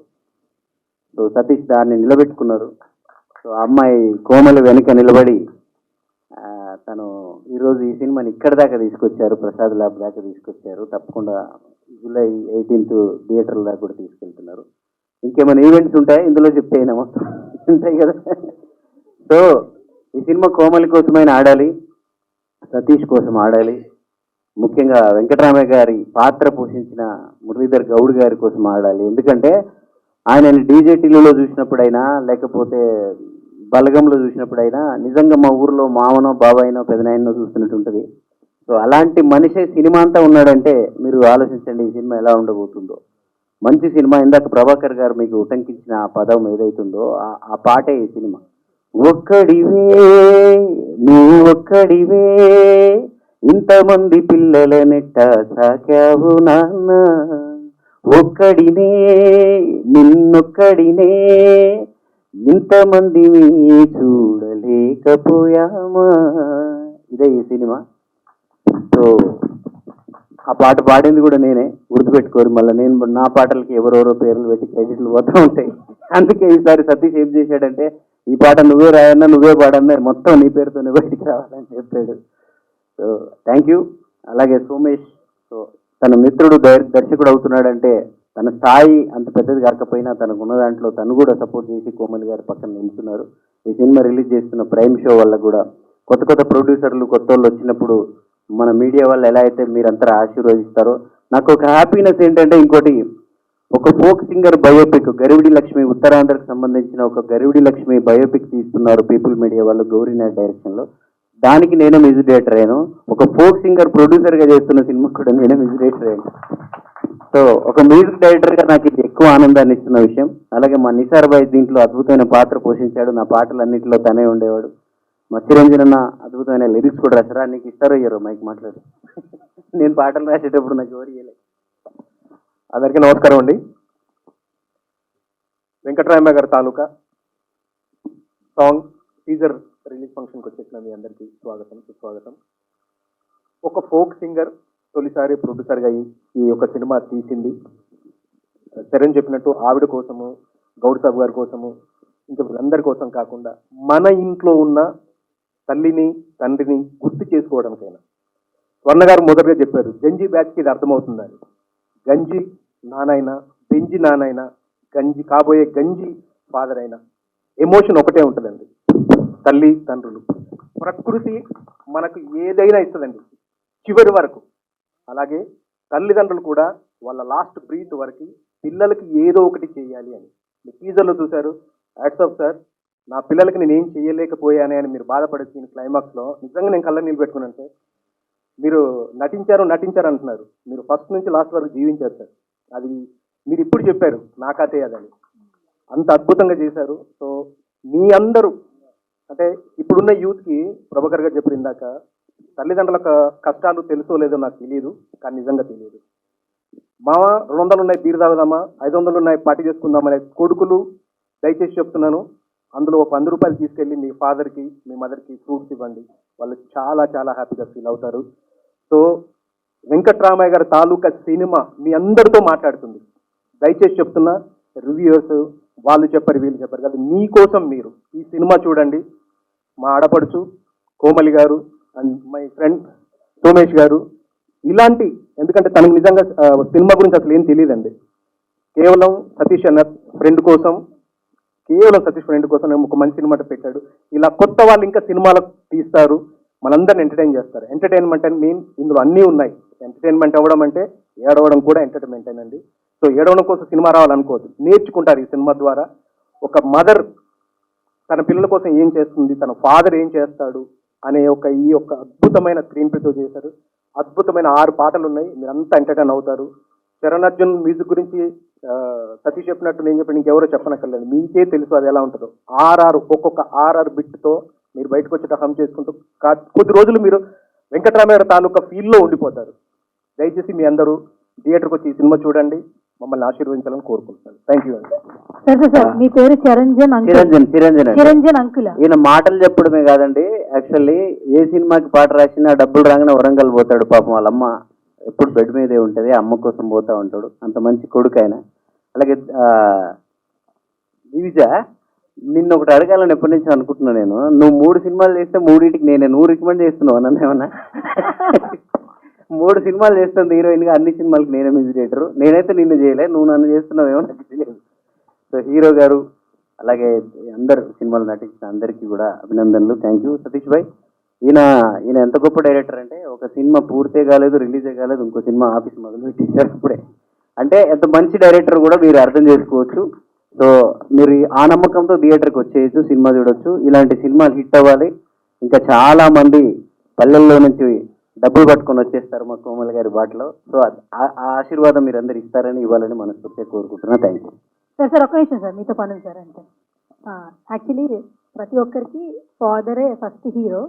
సో సతీష్ దాన్ని నిలబెట్టుకున్నారు. సో ఆ అమ్మాయి కోమలి వెనుక నిలబడి తను ఈరోజు ఈ సినిమాని ఇక్కడి దాకా తీసుకొచ్చారు, ప్రసాద్ ల్యాబ్ దాకా తీసుకొచ్చారు. తప్పకుండా జూలై 18th థియేటర్ల దాకా కూడా తీసుకెళ్తున్నారు. ఇంకేమైనా ఈవెంట్స్ ఉంటాయా ఇందులో చెప్పేనా? మొత్తం ఉంటాయి కదా. సో ఈ సినిమా కోమలి కోసమైనా ఆడాలి, సతీష్ కోసం ఆడాలి, ముఖ్యంగా వెంకటరామయ్య గారి పాత్ర పోషించిన మురళీధర్ గౌడ్ గారి కోసం ఆడాలి. ఎందుకంటే ఆయన డీజే టీవీలో చూసినప్పుడైనా లేకపోతే బలగంలో చూసినప్పుడైనా నిజంగా మా ఊర్లో మామనో బాబాయినో పెదనాయనో చూస్తున్నట్టు ఉంటుంది. సో అలాంటి మనిషే సినిమా అంతా ఉన్నాడంటే మీరు ఆలోచించండి ఈ సినిమా ఎలా ఉండబోతుందో. మంచి సినిమా. ఇందాక ప్రభాకర్ గారు మీకు ఉటంకించిన ఆ పదం ఏదైతుందో ఆ పాటే ఈ సినిమా. ఒక్కడివే నువ్వు ఒక్కడివే ఇంతమంది పిల్లల నెట్ట సాకావు నాన్న, ఒక్కడినే నిన్నొక్కడినే ఇంతమంది చూడలేకపోయామా. ఇదే ఈ సినిమా. సో ఆ పాట పాడింది కూడా నేనే, గుర్తుపెట్టుకోరు. మళ్ళీ నేను నా పాటలకి ఎవరెవరో పేర్లు పెట్టి క్రెడిట్లు పోతూ ఉంటాయి. అందుకే ఈసారి సతీష్ ఏం చేశాడంటే ఈ పాట నువ్వే రాయన్నా నువ్వే పాడన్నా మొత్తం నీ పేరుతోనే బయటికి రావాలని చెప్పాడు. So thank you. అలాగే సోమేష్, సో తన మిత్రుడు దర్శకుడు అవుతున్నాడంటే తన స్థాయి అంత పెద్దది కాకపోయినా తనకున్న దాంట్లో తను కూడా సపోర్ట్ చేసి కోమలి గారి పక్కన నిలుచున్నారు. ఈ సినిమా రిలీజ్ చేస్తున్న ప్రైమ్ షో వల్ల కూడా కొత్త కొత్త ప్రొడ్యూసర్లు కొత్త వాళ్ళు వచ్చినప్పుడు మన మీడియా వాళ్ళు ఎలా అయితే మీరంతా ఆశీర్వదిస్తారో, నాకు ఒక హ్యాపీనెస్ ఏంటంటే ఇంకోటి, ఒక folk singer biopic Garividi Lakshmi, ఉత్తరాంధ్రకు సంబంధించిన ఒక గరివిడి లక్ష్మి బయోపిక్ తీస్తున్నారు పీపుల్ మీడియా వాళ్ళు గౌరీనాథ్ డైరెక్షన్లో. దానికి నేనే మ్యూజిక్ డైరెక్టర్ అయ్యాను. ఒక ఫోక్ సింగర్ ప్రొడ్యూసర్గా చేస్తున్న సినిమా కూడా నేనే మ్యూజిక్ డైరెక్టర్ అయ్యాను. సో ఒక మ్యూజిక్ డైరెక్టర్గా నాకు ఇది ఎక్కువ ఆనందాన్ని ఇస్తున్న విషయం. అలాగే మా నిసార్ భాయ్ దీంట్లో అద్భుతమైన పాత్ర పోషించాడు. నా పాటలన్నింటిలో తనే ఉండేవాడు. మా చిరంజీవి అన్న అద్భుతమైన లిరిక్స్ కూడా రాశారా, నీకు ఇస్తారో ఇయ్యారో మైక్ మాట్లాడు. నేను పాటలు రాసేటప్పుడు నాకు ఎవరు ఇయ్యలేదు.
అందరికీ నమస్కారం అండి. వెంకటరామయ్య గారి తాలూకా సాంగ్ టీజర్ రిలీజ్ ఫంక్షన్కి వచ్చేసిన మీ అందరికీ స్వాగతం, సుస్వాగతం. ఒక ఫోక్ సింగర్ తొలిసారి ప్రొడ్యూసర్గా ఈ యొక్క సినిమా తీసింది. చరణ్ చెప్పినట్టు ఆవిడ కోసము, గౌడ్ సాబ్ గారి కోసము, ఇంకా వీళ్ళందరి కోసం కాకుండా మన ఇంట్లో ఉన్న తల్లిని తండ్రిని గుర్తు చేసుకోవడానికైనా. స్వర్ణ గారు మొదటగా చెప్పారు గంజి బ్యాచ్కి ఇది అర్థమవుతుందని. గంజి నానైనా, బెంజి నానైనా, గంజి కాబోయే గంజి ఫాదర్ అయినా ఎమోషన్ ఒకటే ఉంటుందండి. తల్లి తండ్రులు, ప్రకృతి మనకు ఏదైనా ఇస్తుందండి చివరి వరకు. అలాగే తల్లిదండ్రులు కూడా వాళ్ళ లాస్ట్ బ్రీత్ వరకు పిల్లలకి ఏదో ఒకటి చేయాలి అని. మీరు టీజర్లో చూశారు. హ్యాట్స్ ఆఫ్ సార్, నా పిల్లలకి నేను ఏం చేయలేకపోయానే అని మీరు బాధపడేసి క్లైమాక్స్లో నిజంగా నేను కళ్ళ నీళ్ళు పెట్టుకున్నాను సార్. మీరు నటించారు అంటున్నారు, మీరు ఫస్ట్ నుంచి లాస్ట్ వరకు జీవించారు సార్. అది మీరు ఇప్పుడు చెప్పారు నా కథే అదని, అంత అద్భుతంగా చేశారు. సో మీ అందరూ అంటే ఇప్పుడున్న యూత్కి ప్రభాకర్ గారు చెప్పారు ఇందాక, తల్లిదండ్రుల కష్టాలు తెలుసో లేదో నాకు తెలియదు, కానీ నిజంగా తెలియదు. మామ 200 ఉన్నాయి బీరు తాగుదామా, 500 ఉన్నాయి పార్టీ చేసుకుందామా అనే కొడుకులు దయచేసి చెప్తున్నాను, అందులో ఒక 100 రూపాయలు తీసుకెళ్ళి మీ ఫాదర్కి మీ మదర్కి ఫ్రూట్స్ ఇవ్వండి, వాళ్ళు చాలా చాలా హ్యాపీగా ఫీల్ అవుతారు. సో వెంకటరామయ్య గారి తాలూకా సినిమా మీ అందరితో మాట్లాడుతుంది. దయచేసి చెప్తున్నా, రివ్యూయర్స్ వాళ్ళు చెప్పారు వీళ్ళు చెప్పారు కదా, మీకోసం మీరు ఈ సినిమా చూడండి. మా ఆడపడుచు కోమలి గారు అండ్ మై ఫ్రెండ్ సోమేష్ గారు ఇలాంటి, ఎందుకంటే తనకు నిజంగా సినిమా గురించి అసలు ఏం తెలియదండి. కేవలం సతీష్ అన్న ఫ్రెండ్ కోసం, ఒక మంచి సినిమా పెట్టాడు. ఇలా కొత్త వాళ్ళు ఇంకా సినిమాలు తీస్తారు, మనందరిని ఎంటర్టైన్ చేస్తారు. ఎంటర్టైన్మెంట్ అని మీన్ ఇందులో అన్నీ ఉన్నాయి. ఎంటర్టైన్మెంట్ అవ్వడం అంటే ఏడవడం కూడా ఎంటర్టైన్మెంట్ అండి. సో ఏడవడం కోసం సినిమా రావాలనుకోవద్దు, నేర్చుకుంటారు ఈ సినిమా ద్వారా. ఒక మదర్ తన పిల్లల కోసం ఏం చేస్తుంది, తన ఫాదర్ ఏం చేస్తాడు అనే ఈ యొక్క అద్భుతమైన స్క్రీన్ ప్లేతో చేశారు. అద్భుతమైన 6 పాటలు ఉన్నాయి, మీరంతా ఎంటర్టైన్ అవుతారు. చరణ్ అర్జున్ మ్యూజిక్ గురించి సతీష్ చెప్పినట్టు నేను చెప్పిన ఇంకెవరో చెప్పనక్కర్లేదు, మీకే తెలుసు అది ఎలా ఉంటుందో. ఒక్కొక్క ఆర్ఆర్ బిట్తో మీరు బయటకు వచ్చేట హమ్ చేసుకుంటూ కొద్ది రోజులు మీరు వెంకటరామయ్య గారి తాలూకా ఫీల్లో ఉండిపోతారు. దయచేసి మీ అందరూ థియేటర్కి వచ్చి ఈ సినిమా చూడండి, మమ్మల్ని ఆశీర్వదించాలని కోరుకుంటున్నాను. థ్యాంక్ యూ అండి.
సార్ మీ పేరు చిరంజన్ చిరంజన్ అంకుల్.
ఈయన మాటలు చెప్పడమే కాదండి, యాక్చువల్లీ ఏ సినిమాకి పాట రాసినా డబ్బులు రాగానే వరంగల్ పోతాడు. పాపం వాళ్ళ అమ్మ ఎప్పుడు బెడ్ మీదే ఉంటుంది, అమ్మ కోసం పోతా ఉంటాడు. అంత మంచి కొడుకు ఆయన. అలాగే దివిజ, నిన్న ఒకటి అడగాలని ఎప్పటి నుంచి అనుకుంటున్నా నేను. నువ్వు 3 సినిమాలు చేస్తే 3టికి నువ్వు రికమెండ్ చేస్తున్నావు నన్ను ఏమన్నా? 3 సినిమాలు చేస్తుంది హీరోయిన్ గా, అన్ని సినిమాలకి నేనే మ్యూజిక్ డైరెక్టర్. నేనైతే నిన్ను చేయలే, నువ్వు నన్ను చేస్తున్నావేమో నాకు తెలియదు. సో హీరో గారు అలాగే అందరు సినిమాలు నటించిన అందరికీ కూడా అభినందనలు. థ్యాంక్ యూ సతీష్ భాయ్. ఈయన ఎంత గొప్ప డైరెక్టర్ అంటే, ఒక సినిమా పూర్తే కాలేదు, రిలీజే కాలేదు, ఇంకో సినిమా ఆఫీస్ మొదలు పెట్టించారు అప్పుడే. అంటే ఎంత మంచి డైరెక్టర్ కూడా మీరు అర్థం చేసుకోవచ్చు. సో మీరు ఆ నమ్మకంతో థియేటర్కి వచ్చేయచ్చు, సినిమా చూడొచ్చు. ఇలాంటి సినిమాలు హిట్ అవ్వాలి. ఇంకా చాలా మంది పల్లెల్లో నుంచి డబ్బులు పట్టుకొని వచ్చేస్తారు మా కోమల్ గారి బాటలో. సో ఆ ఆశీర్వాదం మీరు అందరు ఇస్తారని ఇవ్వాలని మనస్ఫూర్తిగా కోరుకుంటున్నా. Thank you
sir. ఒక్క నిమిషం సార్, మీతో పని సార్. అంటే యాక్చువల్లీ ప్రతి ఒక్కరికి ఫాదరే ఫస్ట్ హీరో,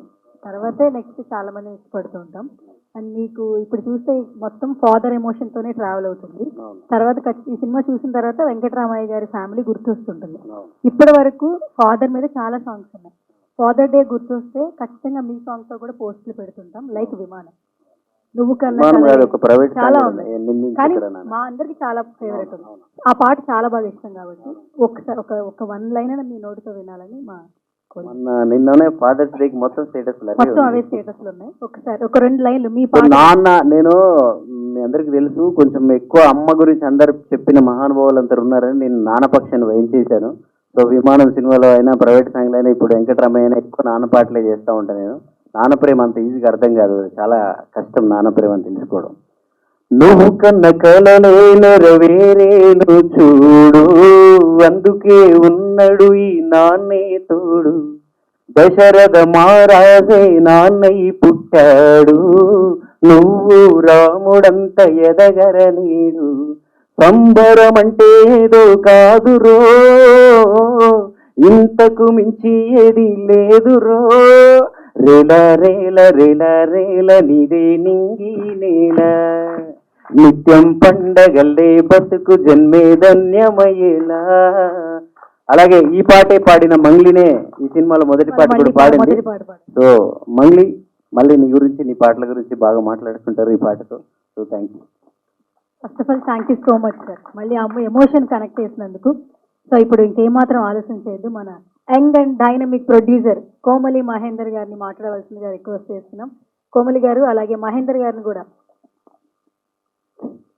తర్వాతే నెక్స్ట్ చాలా మంది ఇష్టపడుతూ ఉంటాం. అండ్ మీకు ఇప్పుడు చూస్తే మొత్తం ఫాదర్ ఎమోషన్ తోనే ట్రావెల్ అవుతుంది. తర్వాత ఈ సినిమా చూసిన తర్వాత వెంకటరామయ్య గారి ఫ్యామిలీ గుర్తొస్తుంటుంది. ఇప్పటి వరకు ఫాదర్ మీద చాలా సాంగ్స్ ఉన్నాయి. ఫాదర్ డే గుర్తొస్తే ఖచ్చితంగా మీ సాంగ్స్ తో కూడా పోస్టులు పెడుతుంటాం. లైక్ విమానం, నువ్వు కన్నా చాలా ఉన్నాయి, కానీ మా అందరికి చాలా ఫేవరెట్ ఉంది. ఆ పాట చాలా బాగా ఇష్టం కాబట్టి ఒకసారి ఒక 1 లైన్ అయినా మీ నోటితో వినాలని మా
నిన్ననే ఫాదర్స్ డే మొత్తం స్టేటస్
అవే స్టేటస్లు ఉన్నాయి. ఒకసారి ఒక 2 లైన్లు మీ
నాన్న. నేను మీ అందరికి తెలుసు, కొంచెం ఎక్కువ అమ్మ గురించి అందరు చెప్పిన మహానుభావులు అందరు ఉన్నారని నేను నాన్న పక్షాన్ని వహించేశాను. సో విమానం సినిమాలో అయినా, ప్రైవేట్ సాంగ్లో అయినా, ఇప్పుడు వెంకటరామయ్య అయినా ఎక్కువ నాన్న పాటలే చేస్తూ ఉంటాను నేను. నాన్న ప్రేమ అంత ఈజీగా అర్థం కాదు, చాలా కష్టం నాన్న ప్రేమ అని తెలుసుకోవడం. నువ్వు కన్న కలలే నెరవేరేను చూడు, అందుకే ఉన్నాడు ఈ నాన్నే తోడు. దశరథ మహారాజే నాన్నయ్య పుట్టాడు, నువ్వు రాముడంత ఎదగర నీడు. సంబరమంటే ఏదో కాదురో, ఇంతకు మించి ఏది లేదురో. రేల రేల రేల రేల నిదే నింగి నేల, నిత్యం పండగల్లే బతుకు జన్మే ధన్యమయ్యేలా. అలాగే ఈ పాటే పాడిన మంగ్లీనే ఈ సినిమాలో మొదటి పాట కూడా పాడింది. సో మంగ్లీ, మళ్ళీ నీ గురించి, నీ పాటల గురించి బాగా మాట్లాడుకుంటారు ఈ పాటతో. So thank you.
First of all thank you so much sir, మళ్ళీ ఎమోషన్ కనెక్ట్ చేసినందుకు. సో ఇప్పుడు ఇంకేమాత్రం ఆలోచన చేయొద్దు, మన young and dynamic producer Komali Mahender గారిని మాట్లాడవలసిందిగా రిక్వెస్ట్ చేస్తున్నాం. కోమలి గారు అలాగే మహేందర్ గారిని కూడా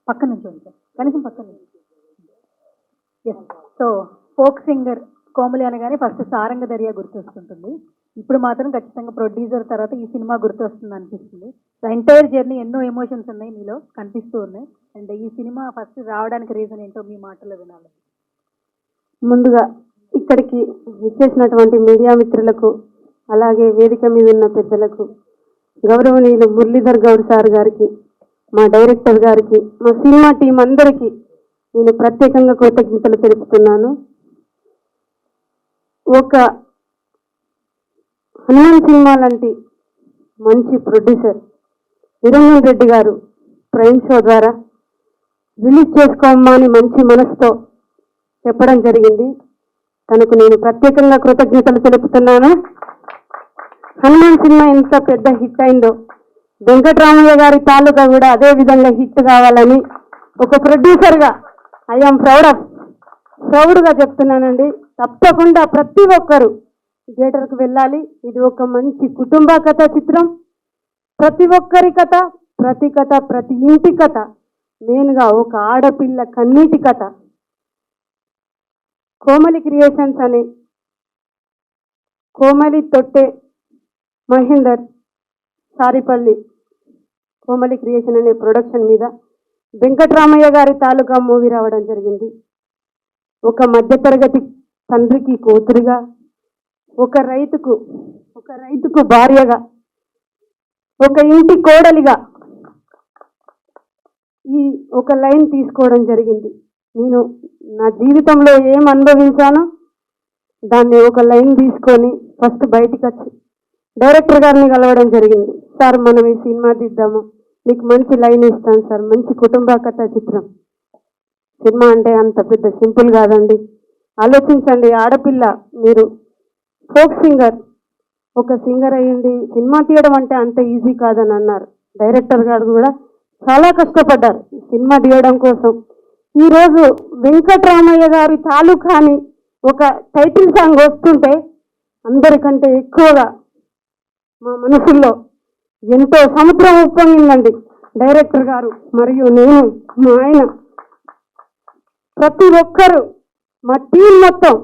పక్కన నుంచి సార్, కనీసం పక్కన నుంచి. Yes, so folk singer Komali అనగానే ఫస్ట్ సారంగ దర్యా గుర్తొస్తుంటుంది. ఇప్పుడు మాత్రం ఖచ్చితంగా ప్రొడ్యూసర్ తర్వాత ఈ సినిమా గుర్తొస్తుంది అనిపిస్తుంది. సో ఎంటైర్ జర్నీ ఎన్నో ఎమోషన్స్ ఉన్నాయి మీలో, కనిపిస్తూ ఉన్నాయి. అండ్ ఈ సినిమా ఫస్ట్ రావడానికి రీజన్ ఏంటో మీ మాటల్లో వినాలి.
ముందుగా ఇక్కడికి విచ్చేసినటువంటి మీడియా మిత్రులకు, అలాగే వేదిక మీద ఉన్న పెద్దలకు, గౌరవనీయులు మురళీధర్ గౌడ్ సార్ గారికి, మా డైరెక్టర్ గారికి, మా సినిమా టీం అందరికీ నేను ప్రత్యేకంగా కృతజ్ఞతలు తెలుపుతున్నాను. ఒక హనుమాన్ సినిమా లాంటి మంచి ప్రొడ్యూసర్ నిరంజన్ రెడ్డి గారు ప్రైమ్ షో ద్వారా రిలీజ్ చేసుకోమ్మా అని మంచి మనసుతో చెప్పడం జరిగింది. తనకు నేను ప్రత్యేకంగా కృతజ్ఞతలు తెలుపుతున్నాను. హనుమాన్ సినిమా ఎంత పెద్ద హిట్ అయిందో, వెంకటరామయ్య గారి తాలూకా కూడా అదే విధంగా హిట్ కావాలని ఒక ప్రొడ్యూసర్గా ఐఎమ్ ప్రౌడ్గా చెప్తున్నానండి. తప్పకుండా ప్రతి ఒక్కరూ థియేటర్కి వెళ్ళాలి. ఇది ఒక మంచి కుటుంబ కథ చిత్రం. ప్రతి ఒక్కరి కథ, ప్రతి ఇంటి కథ, మెయిన్గా ఒక ఆడపిల్ల కన్నీటి కథ. కోమలి క్రియేషన్స్ అని కోమలి తొట్టె మహేందర్ సారిపల్లి కోమలి క్రియేషన్ అనే ప్రొడక్షన్ మీద వెంకటరామయ్య గారి తాలూకా మూవీ రావడం జరిగింది. ఒక మధ్యతరగతి తండ్రికి కూతురిగా, ఒక రైతుకు భార్యగా, ఒక ఇంటి కోడలిగా ఈ ఒక లైన్ తీసుకోవడం జరిగింది. నేను నా జీవితంలో ఏం అనుభవించానో దాన్ని ఒక లైన్ తీసుకొని ఫస్ట్ బయటికి వచ్చి డైరెక్టర్ గారిని కలవడం జరిగింది. సార్ మనం ఈ సినిమా తీద్దాము, మీకు మంచి లైన్ ఇస్తాను సార్, మంచి కుటుంబ కథ చిత్రం. సినిమా అంటే అంత పెద్ద సింపుల్ కాదండి. ఆలోచించండి, ఆడపిల్ల మీరు ఫోక్ సింగర్, ఒక సింగర్ అయ్యింది సినిమా తీయడం అంటే అంత ఈజీ కాదని అన్నారు. డైరెక్టర్ గారు కూడా చాలా కష్టపడ్డారు ఈ సినిమా తీయడం కోసం. ఈరోజు వెంకట్రామయ్య గారి తాలూకా అని ఒక టైటిల్ సాంగ్ వస్తుంటే అందరికంటే ఎక్కువగా మా మనసుల్లో ఎంతో సముద్రం ఉప్పొంగిందండి. డైరెక్టర్ గారు మరియు నేను, మా ఆయన, ప్రతి ఒక్కరు, మా టీం మొత్తం,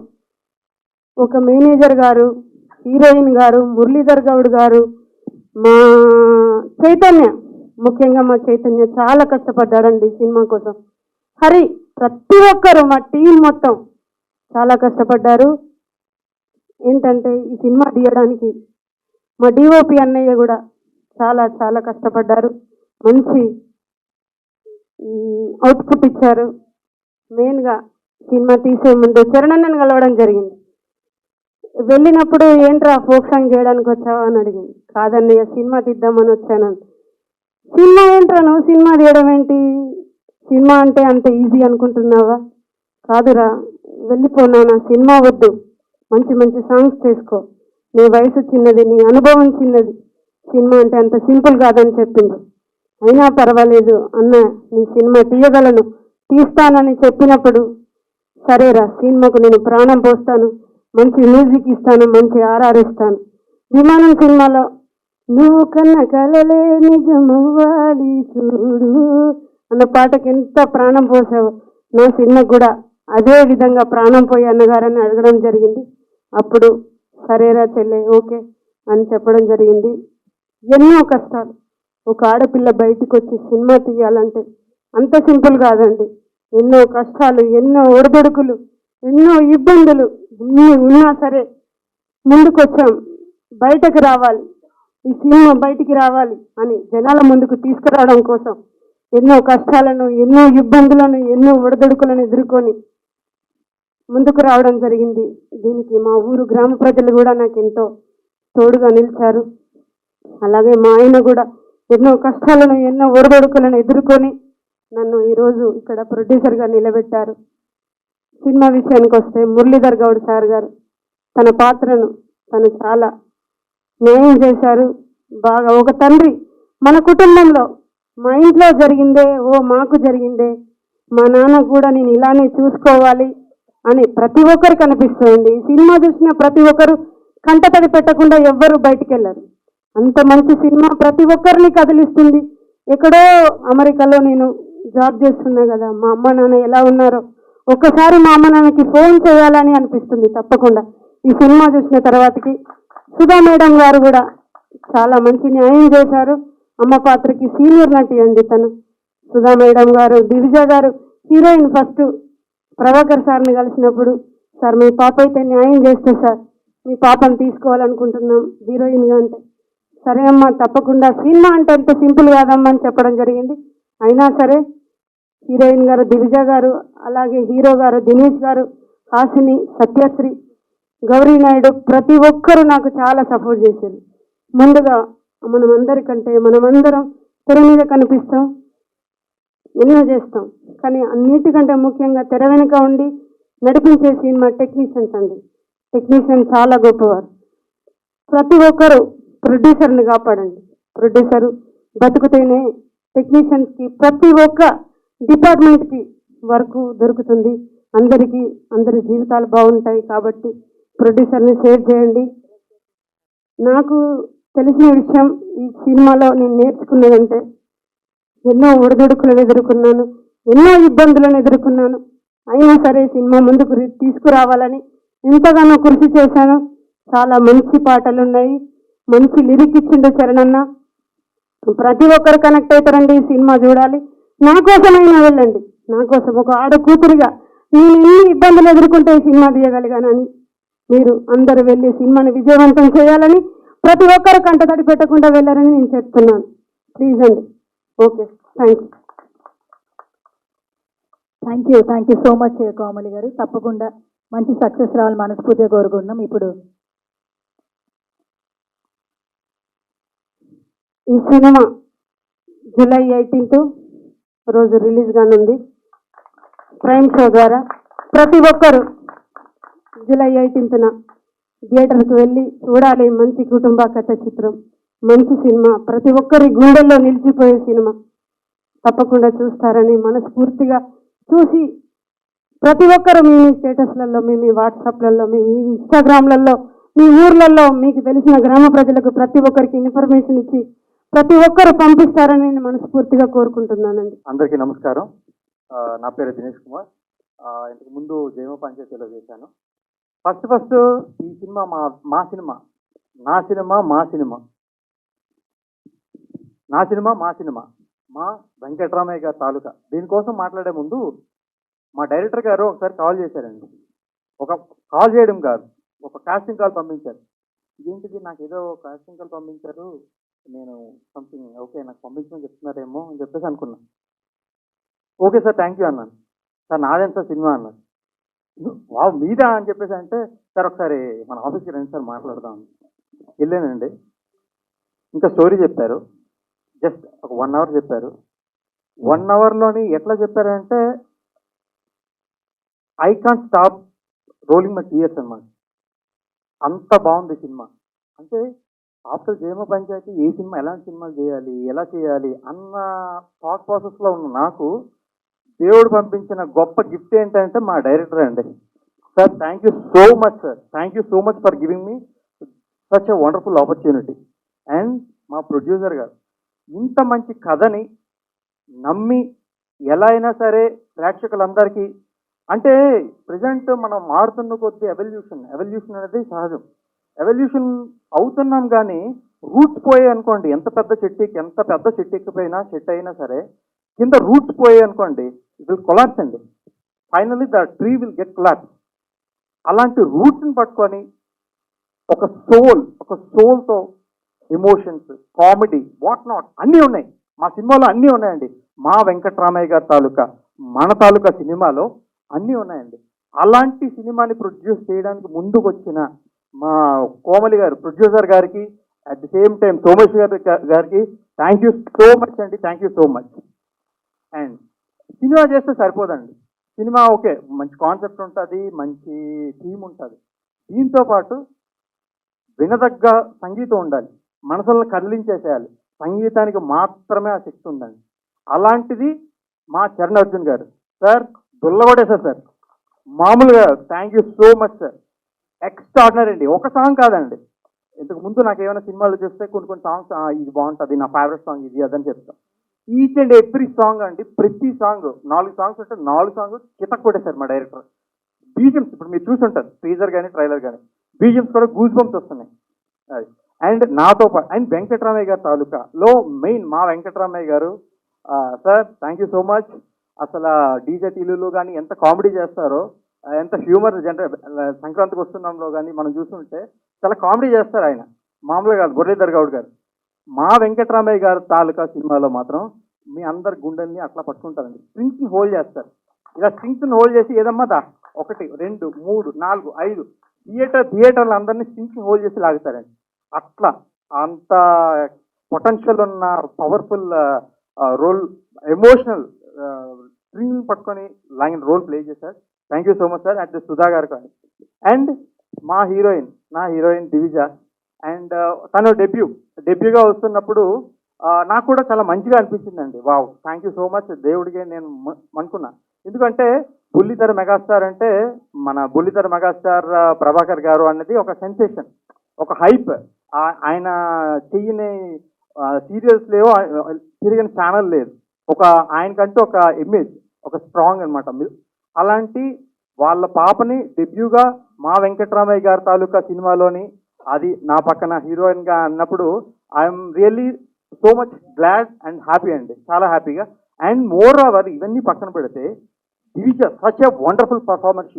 ఒక మేనేజర్ గారు, హీరోయిన్ గారు, మురళీధర్ గౌడ్ గారు, మా చైతన్య, ముఖ్యంగా మా చైతన్య చాలా కష్టపడ్డాడండి సినిమా కోసం. హరి, ప్రతి ఒక్కరు మా టీం మొత్తం చాలా కష్టపడ్డారు. ఏంటంటే ఈ సినిమా తీయడానికి మా డిఓపి అన్నయ్య కూడా చాలా చాలా కష్టపడ్డారు. మంచి అవుట్పుట్ ఇచ్చారు. మెయిన్గా సినిమా తీసే ముందు చరణ్ కలవడం జరిగింది. వెళ్ళినప్పుడు ఏంట్రా ఫోక్ సాంగ్ చేయడానికి వచ్చావా అని అడిగింది. కాదన్నయ్య సినిమా తీద్దామని వచ్చాను. సినిమా ఏంట్రా నువ్వు సినిమా తీయడం ఏంటి, సినిమా అంటే అంత ఈజీ అనుకుంటున్నావా, కాదురా వెళ్ళిపోనా, నా సినిమా వద్దు, మంచి మంచి సాంగ్స్ చేసుకో, నీ వయసు చిన్నది, నీ అనుభవం చిన్నది, సినిమా అంటే అంత సింపుల్ కాదని చెప్పిండు. అయినా పర్వాలేదు అన్న, నీ సినిమా తీయగలను, తీస్తానని చెప్పినప్పుడు సరేరా సినిమాకు నేను ప్రాణం పోస్తాను, మంచి మ్యూజిక్ ఇస్తాను, మంచి ఆర్ఆర్ ఇస్తాను. విమానం సినిమాలో నువ్వు కన్న కలలే నిజమవ్వాలి చూడు అన్న పాటకి ఎంత ప్రాణం పోసావు, నా సినిమాకు కూడా అదే విధంగా ప్రాణం పోయి అన్నగారని అడగడం జరిగింది. అప్పుడు సరేరా చెల్లె ఓకే అని చెప్పడం జరిగింది. ఎన్నో కష్టాలు, ఒక ఆడపిల్ల బయటకు వచ్చి సినిమా తీయాలంటే అంత సింపుల్ కాదండి. ఎన్నో కష్టాలు, ఎన్నో ఒడిదుడుకులు, ఎన్నో ఇబ్బందులు ఎన్ని ఉన్నా సరే ముందుకు వచ్చాం. బయటకు రావాలి, ఈ సినిమా బయటికి రావాలి అని జనాల ముందుకు తీసుకురావడం కోసం ఎన్నో కష్టాలను, ఎన్నో ఇబ్బందులను, ఎన్నో ఒడిదుడుకులను ఎదుర్కొని ముందుకు రావడం జరిగింది. దీనికి మా ఊరు గ్రామ ప్రజలు కూడా నాకు ఎంతో తోడుగా నిలిచారు. అలాగే మా ఆయన కూడా ఎన్నో కష్టాలను, ఎన్నో ఒడిదుడుకులను ఎదుర్కొని నన్ను ఈరోజు ఇక్కడ ప్రొడ్యూసర్గా నిలబెట్టారు. సినిమా విషయానికి వస్తే మురళీధర్ గౌడ్ సార్ గారు తన పాత్రను తను చాలా న్యాయం చేశారు. బాగా ఒక తండ్రి, మన కుటుంబంలో మా ఇంట్లో జరిగిందే మాకు జరిగిందే, మా నాన్న కూడా నేను ఇలానే చూసుకోవాలి అని ప్రతి ఒక్కరికి అనిపిస్తుంది. ఈ సినిమా చూసిన ప్రతి ఒక్కరు కంటతడి పెట్టకుండా ఎవ్వరూ బయటికి వెళ్ళారు. అంత మంచి సినిమా ప్రతి ఒక్కరిని కదిలిస్తుంది. ఎక్కడో అమెరికాలో నేను జాబ్ చేస్తున్నా కదా, మా అమ్మ నాన్న ఎలా ఉన్నారో ఒక్కసారి మా అమ్మ నాన్నకి ఫోన్ చేయాలని అనిపిస్తుంది తప్పకుండా ఈ సినిమా చూసిన తర్వాతకి. సుధా మేడం గారు కూడా చాలా మంచి న్యాయం చేశారు. అమ్మ పాత్రకి సీనియర్ నటి అండి తను. సుధా మేడం గారు, దివిజ గారు హీరోయిన్ ఫస్ట్ ప్రభాకర్ సార్ని కలిసినప్పుడు, సార్ మీ పాప అయితే న్యాయం చేస్తే సార్ మీ పాపను తీసుకోవాలనుకుంటున్నాం హీరోయిన్గా అంటే, సరే అమ్మా తప్పకుండా, సినిమా అంటే అంత సింపుల్ కాదమ్మా అని చెప్పడం జరిగింది. అయినా సరే హీరోయిన్ గారు దివిజ గారు, అలాగే హీరో గారు దినేష్ గారు, హాసిని, సత్యశ్రీ, గౌరీ నాయుడు ప్రతి ఒక్కరూ నాకు చాలా సపోర్ట్ చేశారు. ముందుగా మనమందరం తెర మీద కనిపిస్తాం, ఎన్నో చేస్తాం, కానీ అన్నిటికంటే ముఖ్యంగా తెర వెనుక ఉండి నడిపించే సినిమా టెక్నీషియన్స్ అండి. టెక్నీషియన్ చాలా గొప్పవారు. ప్రతి ఒక్కరూ ప్రొడ్యూసర్ని కాపాడండి. ప్రొడ్యూసరు బతుకుతేనే టెక్నీషియన్స్కి ప్రతి ఒక్క డిపార్ట్మెంట్కి వర్క్ దొరుకుతుంది. అందరి జీవితాలు బాగుంటాయి. కాబట్టి ప్రొడ్యూసర్ని సేవ్ చేయండి. నాకు తెలిసిన విషయం ఈ సినిమాలో నేను నేర్చుకున్నదంటే, ఎన్నో ఒడిదుడుకులను ఎదుర్కొన్నాను, ఎన్నో ఇబ్బందులను ఎదుర్కొన్నాను. అయినా సరే సినిమా ముందుకు తీసుకురావాలని ఎంతగానో కృషి చేశాను. చాలా మంచి పాటలు ఉన్నాయి, మంచి లిరిక్ ఇచ్చిండు చరణన్న. ప్రతి ఒక్కరు కనెక్ట్ అవుతారండి. ఈ సినిమా చూడాలి. నా కోసమైనా వెళ్ళండి. నా కోసం ఒక ఆడ కూతురిగా నేను ఎన్ని ఇబ్బందులు ఎదుర్కొంటే ఈ సినిమా తీయగలిగానని మీరు అందరూ వెళ్ళి సినిమాని విజయవంతం చేయాలని, ప్రతి ఒక్కరు కంటతడి పెట్టకుండా వెళ్ళారని నేను చెప్తున్నాను. ప్లీజ్ అండి. Okay, thank
you so much Komali గారు. తప్పకుండా మంచి సక్సెస్ రావాలి మనస్ఫూర్తిగా కోరుకుంటున్నాం. ఇప్పుడు
ఈ సినిమా జూలై 18th రోజు రిలీజ్ కానుంది ప్రైమ్ షో ద్వారా. ప్రతి ఒక్కరు జూలై 18th థియేటర్కి వెళ్ళి చూడాలి. మంచి కుటుంబ కథ చిత్రం, మంచి సినిమా, ప్రతి ఒక్కరి గుండెల్లో నిలిచిపోయే సినిమా. తప్పకుండా చూస్తారని మనస్ఫూర్తిగా చూసి ప్రతి ఒక్కరు మీ స్టేటస్లలో, మీ వాట్సాప్లలో, మీ ఇన్స్టాగ్రామ్లలో, మీ ఊర్లలో మీకు తెలిసిన గ్రామ ప్రజలకు ప్రతి ఒక్కరికి ఇన్ఫర్మేషన్ ఇచ్చి ప్రతి ఒక్కరు పంపిస్తారని నేను మనస్ఫూర్తిగా కోరుకుంటున్నానండి.
అందరికీ నమస్కారం. నా పేరు దినేష్ కుమార్. ఇంతకు ముందు జయమ పంచాయతీలో చేశాను. ఫస్ట్ ఈ సినిమా మా సినిమా, నా సినిమా మా సినిమా, నా సినిమా మా సినిమా, మా వెంకటరామయ్య గారి తాలూకా. దీనికోసం మాట్లాడే ముందు మా డైరెక్టర్ గారు ఒకసారి కాల్ చేశారండి. ఒక కాల్ చేయడం కాదు, ఒక కాస్టింగ్ కాల్ పంపించారు. ఇదేంటిది, నాకు ఏదో కాస్టింగ్ కాల్ పంపించారు, నేను సంథింగ్ ఓకే నాకు పంపించమని చెప్తున్నారేమో అని చెప్పేసి అనుకున్నా. ఓకే సార్, థ్యాంక్ యూ అన్నాను. సార్ నాదేం సార్ సినిమా అన్నాను. వావ్ మీదా అని చెప్పేసి అంటే, సార్ ఒకసారి మన ఆఫీస్కి రండి సార్ మాట్లాడదాం. వెళ్ళానండి. ఇంకా స్టోరీ చెప్పారు. జస్ట్ ఒక 1 hour చెప్పారు. 1 hourలోని ఎట్లా చెప్పారంటే I can't stop rolling my tears అన్నమాట. అంత బాగుంది సినిమా. అంటే ఆఫ్టర్ జయమ పంచాయతీ ఏ సినిమా, ఎలాంటి సినిమాలు చేయాలి, ఎలా చేయాలి అన్న థాట్ ప్రాసెస్లో ఉన్న నాకు దేవుడు పంపించిన గొప్ప గిఫ్ట్ ఏంటంటే మా డైరెక్టర్ అండి. Sir thank you so much sir, thank you so much for giving me such a wonderful opportunity. And మా ప్రొడ్యూసర్ గారు ఇంత మంచి కథని నమ్మి ఎలా అయినా సరే ప్రేక్షకులందరికీ, అంటే ప్రజెంట్ మనం మారుతున్న కొద్దీ ఎవల్యూషన్ అనేది సహజం. ఎవల్యూషన్ అవుతున్నాం కానీ రూట్స్ పోయాయి అనుకోండి, ఎంత పెద్ద చెట్టు ఎక్కిపోయినా చెట్టు అయినా సరే కింద రూట్స్ పోయాయి అనుకోండి, ఇట్ విల్ కొలాప్స్ అండి. Finally the tree will get collapse. అలాంటి రూట్స్ని పట్టుకొని ఒక సోల్తో ఎమోషన్స్, కామెడీ, వాట్ నాట్ అన్నీ ఉన్నాయి మా సినిమాలో. అన్నీ ఉన్నాయండి. మా వెంకటరామయ్య గారి తాలూకా, మన తాలూకా సినిమాలో అన్నీ ఉన్నాయండి. అలాంటి సినిమాని ప్రొడ్యూస్ చేయడానికి ముందుకు వచ్చిన మా కోమలి గారు, ప్రొడ్యూసర్ గారికి, at the same time Somesh గారికి థ్యాంక్ యూ సో మచ్ అండి. Thank you so much. And cinema చేస్తే సరిపోదండి. సినిమా ఓకే, మంచి కాన్సెప్ట్ ఉంటుంది, మంచి థీమ్ ఉంటుంది. దీంతో పాటు వినదగ్గ సంగీతం ఉండాలి, మనసులను కదిలించేసేయాలి. సంగీతానికి మాత్రమే ఆ శక్తి ఉందండి. అలాంటిది మా చరణ్ అర్జున్ గారు సార్ దుల్లగొడేశారు సార్. మామూలుగా thank you so much sir. Extraordinary అండి. ఒక సాంగ్ కాదండి. ఇంతకు ముందు నాకు ఏమైనా సినిమాలు చూస్తే కొన్ని సాంగ్స్ ఇది బాగుంటుంది, నా ఫేవరెట్ సాంగ్ ఇది అదని చెప్తాను. ఈచ్ అండ్ ఎవ్రీ సాంగ్ అండి, ప్రతి సాంగ్ 4 songs ఉంటే 4 songs కితక్ కొట్టేశారు మా డైరెక్టర్. బీజిఎమ్స్ ఇప్పుడు మీరు చూసుంటారు, టీజర్ కానీ ట్రైలర్ కానీ, బీజిఎమ్స్ కూడా గూస్ బంప్స్ వస్తున్నాయి. అది అండ్ నాతో పాటు అండ్ వెంకటరామయ్య గారి తాలూకాలో మెయిన్ మా వెంకటరామయ్య గారు sir thank you so much. అసలు డీజే టీలులో కానీ ఎంత కామెడీ చేస్తారో, ఎంత హ్యూమర్ సంక్రాంతికి వస్తున్నాంలో కానీ మనం చూస్తుంటే చాలా కామెడీ చేస్తారు ఆయన. మామూలుగా కాదు, మురళీధర్ గౌడ్ గారు. మా వెంకటరామయ్య గారు తాలూకా సినిమాలో మాత్రం మీ అందరి గుండెల్ని అట్లా పట్టుకుంటారండి. స్ట్రింగ్స్ని హోల్డ్ చేస్తారు. ఇలా స్ట్రింగ్స్ని హోల్డ్ చేసి ఏదమ్మా 1 2 3 4 5 థియేటర్లు అందరినీ స్ట్రింగ్స్ని హోల్డ్ చేసి లాగుతారండి. అట్లా అంత పొటెన్షియల్ ఉన్న పవర్ఫుల్ రోల్, ఎమోషనల్ స్ట్రింగ్ పట్టుకొని లాగిన రోల్ ప్లే చేశారు. Thank you so much sir. At Sudha గారు కానీ అండ్ మా హీరోయిన్, నా హీరోయిన్ దివిజ. అండ్ తను డెబ్యూగా వస్తున్నప్పుడు నాకు కూడా చాలా మంచిగా అనిపించిందండి. Wow, thank you so much. దేవుడికి నేను అనుకున్నా. ఎందుకంటే బుల్లితెర మెగాస్టార్ అంటే మన బుల్లితెర మెగాస్టార్ ప్రభాకర్ గారు అన్నది ఒక సెన్సేషన్, ఒక హైప్. ఆయన చెయ్యని సీరియల్స్ లేవు, తిరిగిన ఛానల్ లేదు. ఆయనకంటూ ఒక ఇమేజ్, ఒక స్ట్రాంగ్ అనమాట. అలాంటి వాళ్ళ పాపని డెబ్యూగా మా వెంకటరామయ్య గారి తాలూకా సినిమాలోని అది నా పక్కన హీరోయిన్గా అన్నప్పుడు I'm really so much glad and happy అండి, చాలా హ్యాపీగా. అండ్ మోర్ ఓవర్ ఇవన్నీ పక్కన పెడితే Divija such a wonderful performance.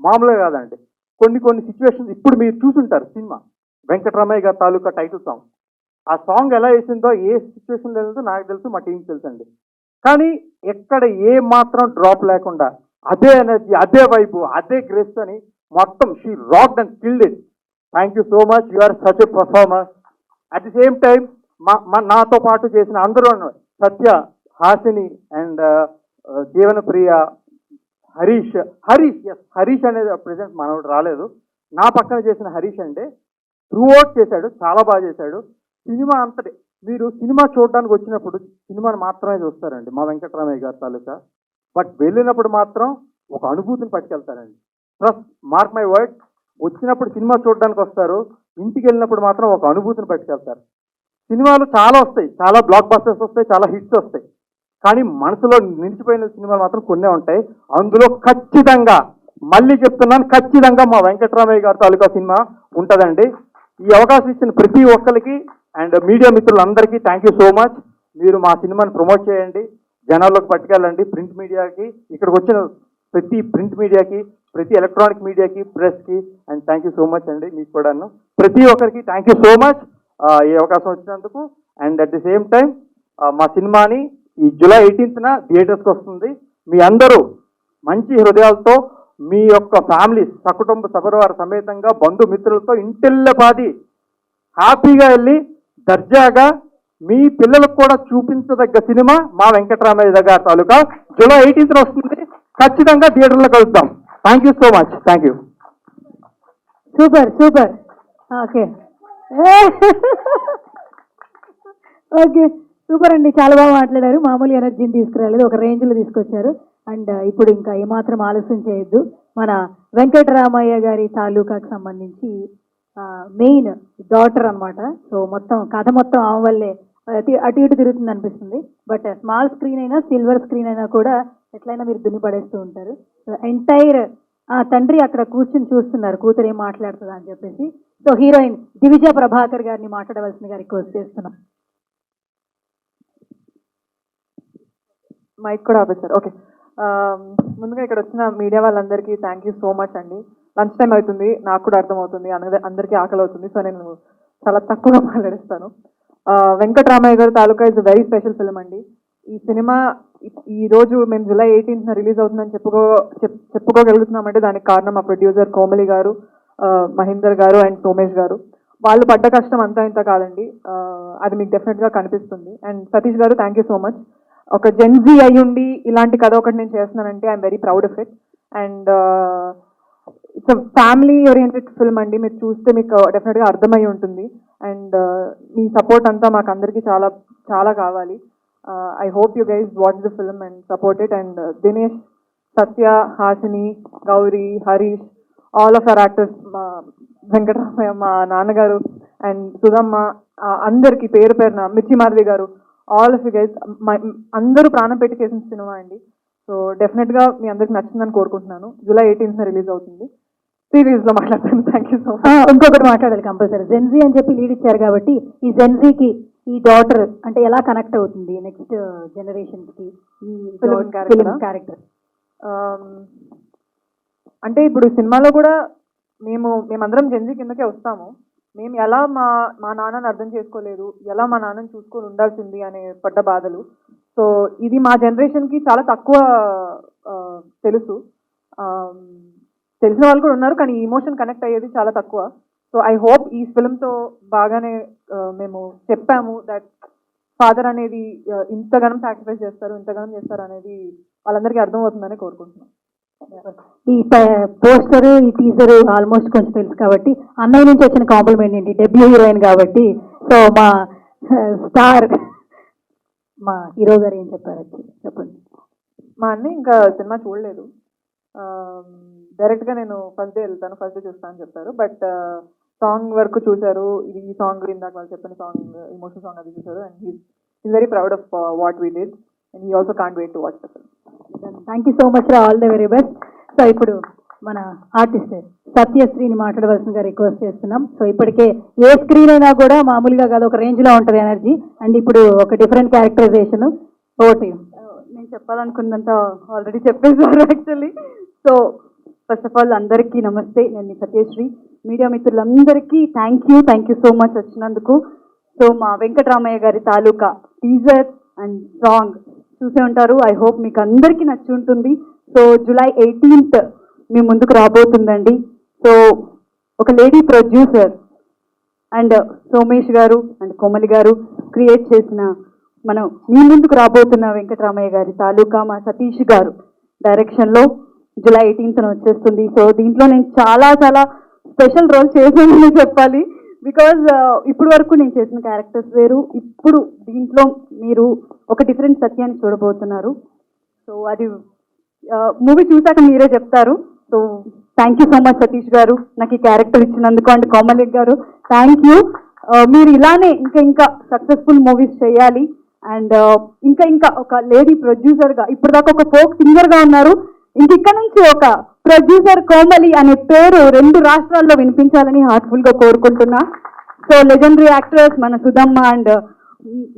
మామూలుగా కాదండి. కొన్ని సిచ్యువేషన్స్ ఇప్పుడు మీరు చూసుంటారు సినిమా వెంకటరామయ్య గారి తాలూకా టైటిల్ సాంగ్. ఆ సాంగ్ ఎలా వేసిందో, ఏ సిచ్యువేషన్లో వెళ్తుందో నాకు తెలుసు, మా టీంకి తెలుసు అండి. కానీ ఎక్కడ ఏ మాత్రం డ్రాప్ లేకుండా అదే ఎనర్జీ, అదే వైపు, అదే గ్రేస్ అని మొత్తం she rocked and killed it. Thank you so much. You are such a performer. At the same time నాతో పాటు చేసిన అందరూ సత్య, హాసిని అండ్ జీవనప్రియ, హరీష్ అనేది ప్రెసెంట్ మనోడు రాలేదు. నా పక్కన చేసిన హరీష్ అంటే త్రూఅవుట్ చేశాడు, చాలా బాగా చేశాడు. సినిమా అంతటి మీరు సినిమా చూడడానికి వచ్చినప్పుడు సినిమాని మాత్రమే చూస్తారండి మా వెంకటరామయ్య గారి తాలూకా. బట్ వెళ్ళినప్పుడు మాత్రం ఒక అనుభూతిని పట్టుకెళ్తారండి. ప్లస్ మార్క్ మై వర్డ్, వచ్చినప్పుడు సినిమా చూడడానికి వస్తారు, ఇంటికి వెళ్ళినప్పుడు మాత్రం ఒక అనుభూతిని పట్టుకెళ్తారు. సినిమాలు చాలా వస్తాయి, చాలా బ్లాక్ బస్టర్స్ వస్తాయి, చాలా హిట్స్ వస్తాయి. కానీ మనసులో నిలిచిపోయిన సినిమాలు మాత్రం కొన్నే ఉంటాయి. అందులో ఖచ్చితంగా, మళ్ళీ చెప్తున్నాను, ఖచ్చితంగా మా వెంకటరామయ్య గారి తాలూకా సినిమా ఉంటుందండి. ఈ అవకాశం ఇచ్చిన ప్రతి ఒక్కరికి అండ్ మీడియా మిత్రులందరికీ థ్యాంక్ యూ సో మచ్. మీరు మా సినిమాని ప్రమోట్ చేయండి, జనాల్లోకి పట్టుకెళ్ళండి. ప్రింట్ మీడియాకి, ఇక్కడికి వచ్చిన ప్రతి ప్రింట్ మీడియాకి, ప్రతి ఎలక్ట్రానిక్ మీడియాకి, ప్రెస్కి and thank you so much అండి. మీకు కూడాను ప్రతి ఒక్కరికి థ్యాంక్ యూ సో మచ్ ఈ అవకాశం వచ్చినందుకు. And at the same time మా సినిమాని ఈ జూలై 18న థియేటర్స్కి వస్తుంది. మీ అందరూ మంచి హృదయాలతో మీ యొక్క ఫ్యామిలీ సకుటుంబ సపరివార సమేతంగా బంధుమిత్రులతో ఇంటిల్లపాది హ్యాపీగా వెళ్ళి దర్జాగా మీ పిల్లలకు కూడా చూపించదగ్గ సినిమా మా వెంకటరామయ్య గారి తాలూకా జూలై 18న వస్తుంది. ఖచ్చితంగా థియేటర్లో కలుద్దాం. Thank you so much. Thank you.
Super super. Okay okay super అండి, చాలా బాగా మాట్లాడారు. మామూలు ఎనర్జీని తీసుకురాలేదు, ఒక రేంజ్లో తీసుకొచ్చారు. అండ్ ఇప్పుడు ఇంకా ఏమాత్రం ఆలస్యం చేయొద్దు. మన వెంకటరామయ్య గారి తాలూకాకు సంబంధించి మెయిన్ డాటర్ అన్నమాట. సో మొత్తం కథ మొత్తం ఆమె వల్లే అటు ఇటు తిరుగుతుంది అనిపిస్తుంది. బట్ స్మాల్ స్క్రీన్ అయినా సిల్వర్ స్క్రీన్ అయినా కూడా ఎట్లయినా మీరు దున్ని పడేస్తూ ఉంటారు. ఎంటైర్ తండ్రి అక్కడ కూర్చుని చూస్తున్నారు కూతురు ఏం మాట్లాడుతుందా అని చెప్పేసి. సో హీరోయిన్ దివిజ ప్రభాకర్ గారిని మాట్లాడవలసిందిగా రిక్వెస్ట్ చేస్తున్నాం.
మైక్ కూడా ఆపేశారు. ఓకే, ముందుగా ఇక్కడ వచ్చిన మీడియా వాళ్ళందరికీ థ్యాంక్ యూ సో మచ్ అండి. లంచ్ టైం అవుతుంది, నాకు కూడా అర్థమవుతుంది, అందరికీ ఆకలి అవుతుంది. సో నేను చాలా తక్కువగా మాట్లాడిస్తాను. వెంకటరామయ్య గారి తాలూకా ఇస్ వెరీ స్పెషల్ ఫిల్మ్ అండి. ఈ సినిమా ఈ రోజు మేము జూలై 18న రిలీజ్ అవుతుందని చెప్పుకోగలుగుతున్నామంటే దానికి కారణం మా ప్రొడ్యూసర్ కోమలి గారు, మహేందర్ గారు అండ్ సోమేష్ గారు. వాళ్ళు పడ్డ కష్టం అంతా ఇంత కాదండి, అది మీకు డెఫినెట్గా కనిపిస్తుంది. అండ్ సతీష్ గారు థ్యాంక్ యూ సో మచ్. ఒక జెన్జీ అయ్యుండి ఇలాంటి కథ ఒకటి నేను చేస్తున్నానంటే I'm very proud of it. And it's a family oriented film అండి. మీరు చూస్తే మీకు డెఫినెట్గా అర్థమై ఉంటుంది. అండ్ మీ సపోర్ట్ అంతా మాకు అందరికీ చాలా చాలా కావాలి. I hope you guys watch the film and support it. And Dinesh, Satya, Hasini, Gauri, Harish, all of our actors, మా వెంకటరామయ్య, మా నాన్నగారు అండ్ సుధమ్మ, అందరికీ పేరు పేరున, మిర్చి మాధవి గారు, ఆల్ ఆఫ్ యూ గైజ్, అందరూ ప్రాణం పెట్టి చేసిన సినిమా అండి. సో డెఫినెట్గా మీ అందరికి నచ్చిందని కోరుకుంటున్నాను. జూలై 18న రిలీజ్ అవుతుంది. సిరీస్లో మాట్లాడతాను. Thank you so much.
ఇంకొకటి మాట్లాడాలి కంపల్సరీ. జెన్జీ అని చెప్పి లీడ్ ఇచ్చారు కాబట్టి ఈ జెన్జీకి ఈ డాటర్ అంటే ఎలా కనెక్ట్ అవుతుంది నెక్స్ట్ జనరేషన్కి ఈ ఫిల్మ్ క్యారెక్టర్?
అంటే ఇప్పుడు సినిమాలో కూడా మేమందరం జెన్జీ కిందకే వస్తాము. మేము ఎలా మా నాన్నని అర్థం చేసుకోలేదు, ఎలా మా నాన్నని చూసుకొని ఉండాల్సింది అనే పడ్డ బాధలు. సో ఇది మా జనరేషన్కి చాలా తక్కువ తెలుసు. తెలిసిన వాళ్ళు కూడా ఉన్నారు, కానీ ఇమోషన్ కనెక్ట్ అయ్యేది చాలా తక్కువ. సో ఐ హోప్ ఈ ఫిల్మ్తో బాగానే మేము చెప్పాము దట్ ఫాదర్ అనేది ఇంతగానం సాక్రిఫైస్ చేస్తారు, ఇంతగానం చేస్తారు అనేది వాళ్ళందరికీ అర్థమవుతుందని కోరుకుంటున్నాను.
ఈ పోస్టర్, ఈ టీజర్ ఆల్మోస్ట్ కొంచెం తెలుసు కాబట్టి అన్నయ్య నుంచి వచ్చిన కాంప్లిమెంట్ ఏంటి? డెబ్యూ హీరోయిన్ కాబట్టి. సో మా స్టార్, మా హీరో గారు ఏం చెప్పారు చెప్పండి.
మా అన్న ఇంకా సినిమా చూడలేదు, డైరెక్ట్గా నేను ఫస్ట్ డే వెళ్తాను, ఫస్ట్ డే చూస్తాను అని చెప్పారు. బట్ సాంగ్ వరకు చూశారు. ఈ సాంగ్ ఇందాక వాళ్ళు చెప్పిన సాంగ్, ఇమోషనల్ సాంగ్ అది చూశారు. And he's very proud of what we did and he also can't wait to watch the film.
Thank you so much, all the very best. So ఇప్పుడు మన ఆర్టిస్ట్ సత్యశ్రీని మాట్లాడవలసిందిగా request చేస్తున్నాం. So ఇప్పటికే ఏ screen అయినా కూడా మామూలుగా కాదు, ఒక రేంజ్లో ఉంటుంది ఎనర్జీ. అండ్ ఇప్పుడు ఒక డిఫరెంట్ క్యారెక్టరైజేషన్. ఓకే,
నేను చెప్పాలనుకున్నంత ఆల్రెడీ చెప్పేశారు actually. So first of all అందరికీ నమస్తే, నేను సత్యశ్రీ. మీడియా మిత్రులందరికీ థ్యాంక్ యూ సో మచ్ వచ్చినందుకు. సో మా వెంకటరామయ్య గారి తాలూకా టీజర్ అండ్ సాంగ్ చూసే ఉంటారు. ఐ హోప్ మీకు అందరికీ నచ్చి ఉంటుంది. సో జూలై 18th మీ ముందుకు రాబోతుందండి. సో ఒక లేడీ ప్రొడ్యూసర్ అండ్ సోమేష్ గారు అండ్ కోమలి గారు క్రియేట్ చేసిన మనం మీ ముందుకు రాబోతున్న వెంకటరామయ్య గారి తాలూకా మా సతీష్ గారు డైరెక్షన్లో జూలై 18th వచ్చేస్తుంది. సో దీంట్లో నేను చాలా చాలా స్పెషల్ రోల్ చేశానని చెప్పాలి. బికాజ్ ఇప్పుడు వరకు నేను చేసిన క్యారెక్టర్స్ వేరు, ఇప్పుడు దీంట్లో మీరు ఒక డిఫరెంట్ సత్యాన్ని చూడబోతున్నారు. సో అది మూవీ చూసాక మీరే చెప్తారు. So thank you so much Satish గారు నాకు ఈ క్యారెక్టర్ ఇచ్చినందుకు. అండ్ కోమలి గారు థ్యాంక్ యూ. మీరు ఇలానే ఇంకా సక్సెస్ఫుల్ మూవీస్ చేయాలి. అండ్ ఇంకా ఒక లేడీ ప్రొడ్యూసర్గా, ఇప్పుడు దాకా ఒక ఫోక్ సింగర్గా ఉన్నారు, ఇక్కడ నుంచి ఒక ప్రొడ్యూసర్ కోమలి అనే పేరు 2 రాష్ట్రాల్లో వినిపించాలని హార్ట్ఫుల్గా కోరుకుంటున్నా. సో లెజెండరీ యాక్టర్స్ మన సుధమ్మ అండ్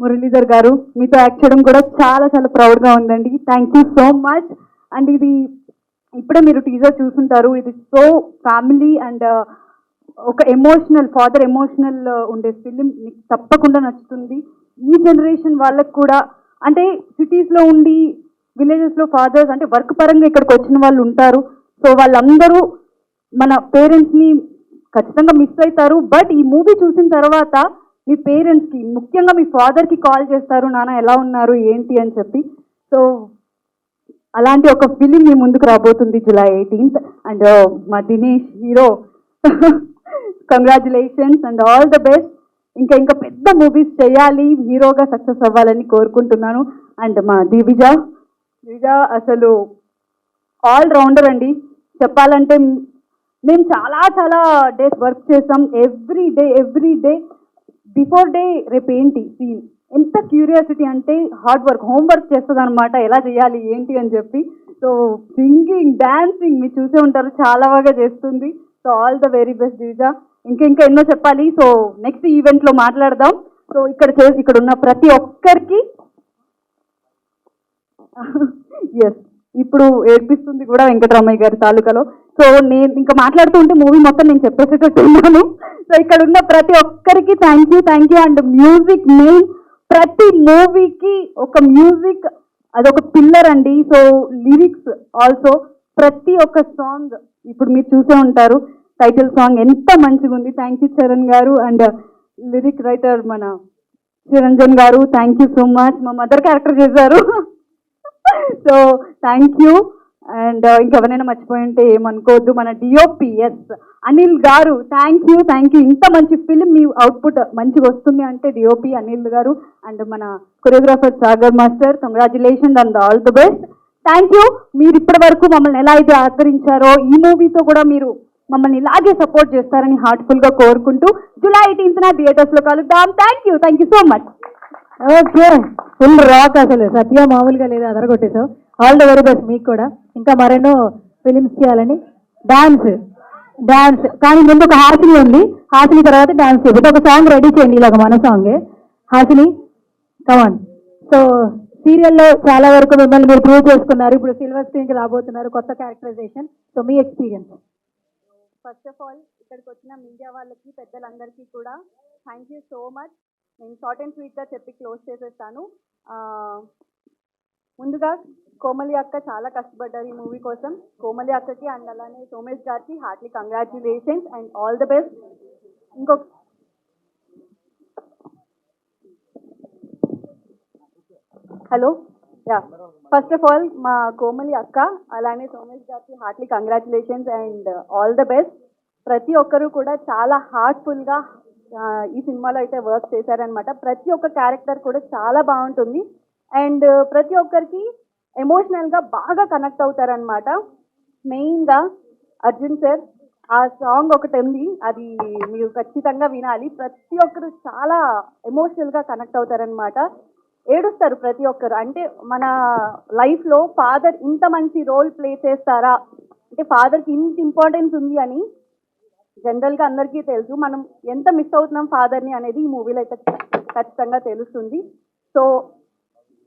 మురళీధర్ గారు, మీతో యాక్ట్ చేయడం కూడా చాలా చాలా ప్రౌడ్గా ఉందండి. Thank you so much. And ఇది ఇప్పుడే మీరు టీజర్ చూసుంటారు. ఇది సో ఫ్యామిలీ అండ్ ఒక ఎమోషనల్ ఫాదర్ ఎమోషనల్ ఉండే ఫిలిం మీకు తప్పకుండా నచ్చుతుంది. ఈ జనరేషన్ వాళ్ళకు కూడా, అంటే సిటీస్లో ఉండి విలేజెస్లో ఫాదర్స్ అంటే వర్క్ పరంగా ఇక్కడికి వచ్చిన వాళ్ళు ఉంటారు. సో వాళ్ళందరూ మన పేరెంట్స్ని ఖచ్చితంగా మిస్ అవుతారు. బట్ ఈ మూవీ చూసిన తర్వాత మీ పేరెంట్స్కి, ముఖ్యంగా మీ ఫాదర్కి కాల్ చేస్తారు, నాన్న ఎలా ఉన్నారు ఏంటి అని చెప్పి. సో అలాంటి ఒక ఫిలిం మీ ముందుకు రాబోతుంది జూలై 18th. అండ్ మా Dinesh hero congratulations and all the best. ఇంకా పెద్ద మూవీస్ చేయాలి, హీరోగా సక్సెస్ అవ్వాలని కోరుకుంటున్నాను. అండ్ మా దివిజ అసలు ఆల్ రౌండర్ అండి. చెప్పాలంటే మేము చాలా చాలా డేస్ వర్క్ చేసాం. ఎవ్రీ డే బిఫోర్ డే రేపు ఏంటి సీన్, ఎంత క్యూరియాసిటీ అంటే హార్డ్ వర్క్, హోంవర్క్ చేస్తుంది అనమాట, ఎలా చేయాలి ఏంటి అని చెప్పి. సో సింగింగ్, డాన్సింగ్ మీరు చూసే ఉంటారు, చాలా బాగా చేస్తుంది. So all the very best Divija. ఇంకా ఎన్నో చెప్పాలి. సో నెక్స్ట్ ఈవెంట్లో మాట్లాడదాం. సో ఇక్కడ ఉన్న ప్రతి ఒక్కరికి ఎస్ ఇప్పుడు ఏడ్పిస్తుంది కూడా వెంకటరామయ్య గారి తాలూకాలో. సో నేను ఇంకా మాట్లాడుతూ ఉంటే మూవీ మొత్తం నేను చెప్పేసేటట్టున్నాను. సో ఇక్కడ ఉన్న ప్రతి ఒక్కరికి thank you. And music main, ప్రతి మూవీకి ఒక మ్యూజిక్ అదొక పిల్లర్ అండి. సో లిరిక్స్ ఆల్సో, ప్రతి ఒక్క సాంగ్ ఇప్పుడు మీరు చూసే ఉంటారు, టైటిల్ సాంగ్ ఎంత మంచిగా ఉంది. థ్యాంక్ యూ చరణ్ గారు. అండ్ లిరిక్ రైటర్ మన చిరంజన్ గారు, థ్యాంక్ యూ సో మచ్. మా మదర్ క్యారెక్టర్ చేశారు. So thank you. అండ్ ఇంకెవరైనా మర్చిపోయి ఉంటే ఏమనుకోవద్దు. మన డిఓపిఎస్ అనిల్ గారు, థ్యాంక్ యూ. ఇంత మంచి ఫిలిం మీ అవుట్పుట్ మంచిగా వస్తుంది అంటే డిఓపి అనిల్ గారు. అండ్ మన choreographer Sagar master, congratulations and all the best. Thank you. మీరు ఇప్పటి వరకు మమ్మల్ని ఎలా అయితే ఆదరించారో ఈ మూవీతో కూడా మీరు మమ్మల్ని ఇలాగే సపోర్ట్ చేస్తారని హార్ట్ఫుల్గా కోరుకుంటూ జూలై 18th థియేటర్స్లో కలుద్దాం. Thank you so much.
Okay, full rock అసలు సత్య మామూలుగా లేదు, అదరగొట్టేసావు. ఆల్ ద వెరీ బెస్ట్ మీకు కూడా. ఇంకా మరెన్నో ఫిలిమ్స్ చేయాలని. డాన్స్ కానీ ముందు ఒక హాసిని ఉంది, హాసిని తర్వాత డాన్స్ చేయండి. ఒక సాంగ్ రెడీ చేయండి, ఇలాగ మన సాంగే హాసిని కమాన్. సో సీరియల్లో చాలా వరకు మిమ్మల్ని మీరు ప్రూవ్ చేసుకున్నారు, ఇప్పుడు సిల్వర్ స్క్రీన్కి రాబోతున్నారు, కొత్త క్యారెక్టరైజేషన్. సో మీ ఎక్స్పీరియన్స్.
ఫస్ట్ ఆఫ్ ఆల్ ఇక్కడికి వచ్చిన మీడియా వాళ్ళకి, పెద్దలందరికీ కూడా థ్యాంక్ యూ సో మచ్. నేను షార్ట్ అండ్ స్వీట్గా చెప్పి క్లోజ్ చేసేస్తాను. ముందుగా కోమలి అక్క చాలా కష్టపడ్డారు ఈ మూవీ కోసం. కోమలి అక్కకి అండ్ అలానే సోమేష్ గారికి Hartley congratulations and all the best. ఇంకొక హలో ఫస్ట్ ఆఫ్ ఆల్ మా కోమలి అక్క అలానే సోమేష్ గారికి Hartley congratulations and all the best. ప్రతి ఒక్కరూ కూడా చాలా హార్ట్ఫుల్గా ఈ సినిమాలో అయితే వర్క్ చేశారనమాట. ప్రతి ఒక్క క్యారెక్టర్ కూడా చాలా బాగుంటుంది అండ్ ప్రతి ఒక్కరికి ఎమోషనల్గా బాగా కనెక్ట్ అవుతారనమాట. మెయిన్గా అర్జున్ సార్ ఆ సాంగ్ ఒకటి ఉంది, అది మీరు ఖచ్చితంగా వినాలి. ప్రతి ఒక్కరు చాలా ఎమోషనల్గా కనెక్ట్ అవుతారనమాట, ఏడుస్తారు ప్రతి ఒక్కరు. అంటే మన లైఫ్లో ఫాదర్ ఇంత మంచి రోల్ ప్లే చేస్తారా, అంటే ఫాదర్కి ఇంత ఇంపార్టెన్స్ ఉంది అని జనరల్గా అందరికీ తెలుసు. మనం ఎంత మిస్ అవుతున్నాం ఫాదర్ని అనేది ఈ మూవీలో అయితే ఖచ్చితంగా తెలుస్తుంది. సో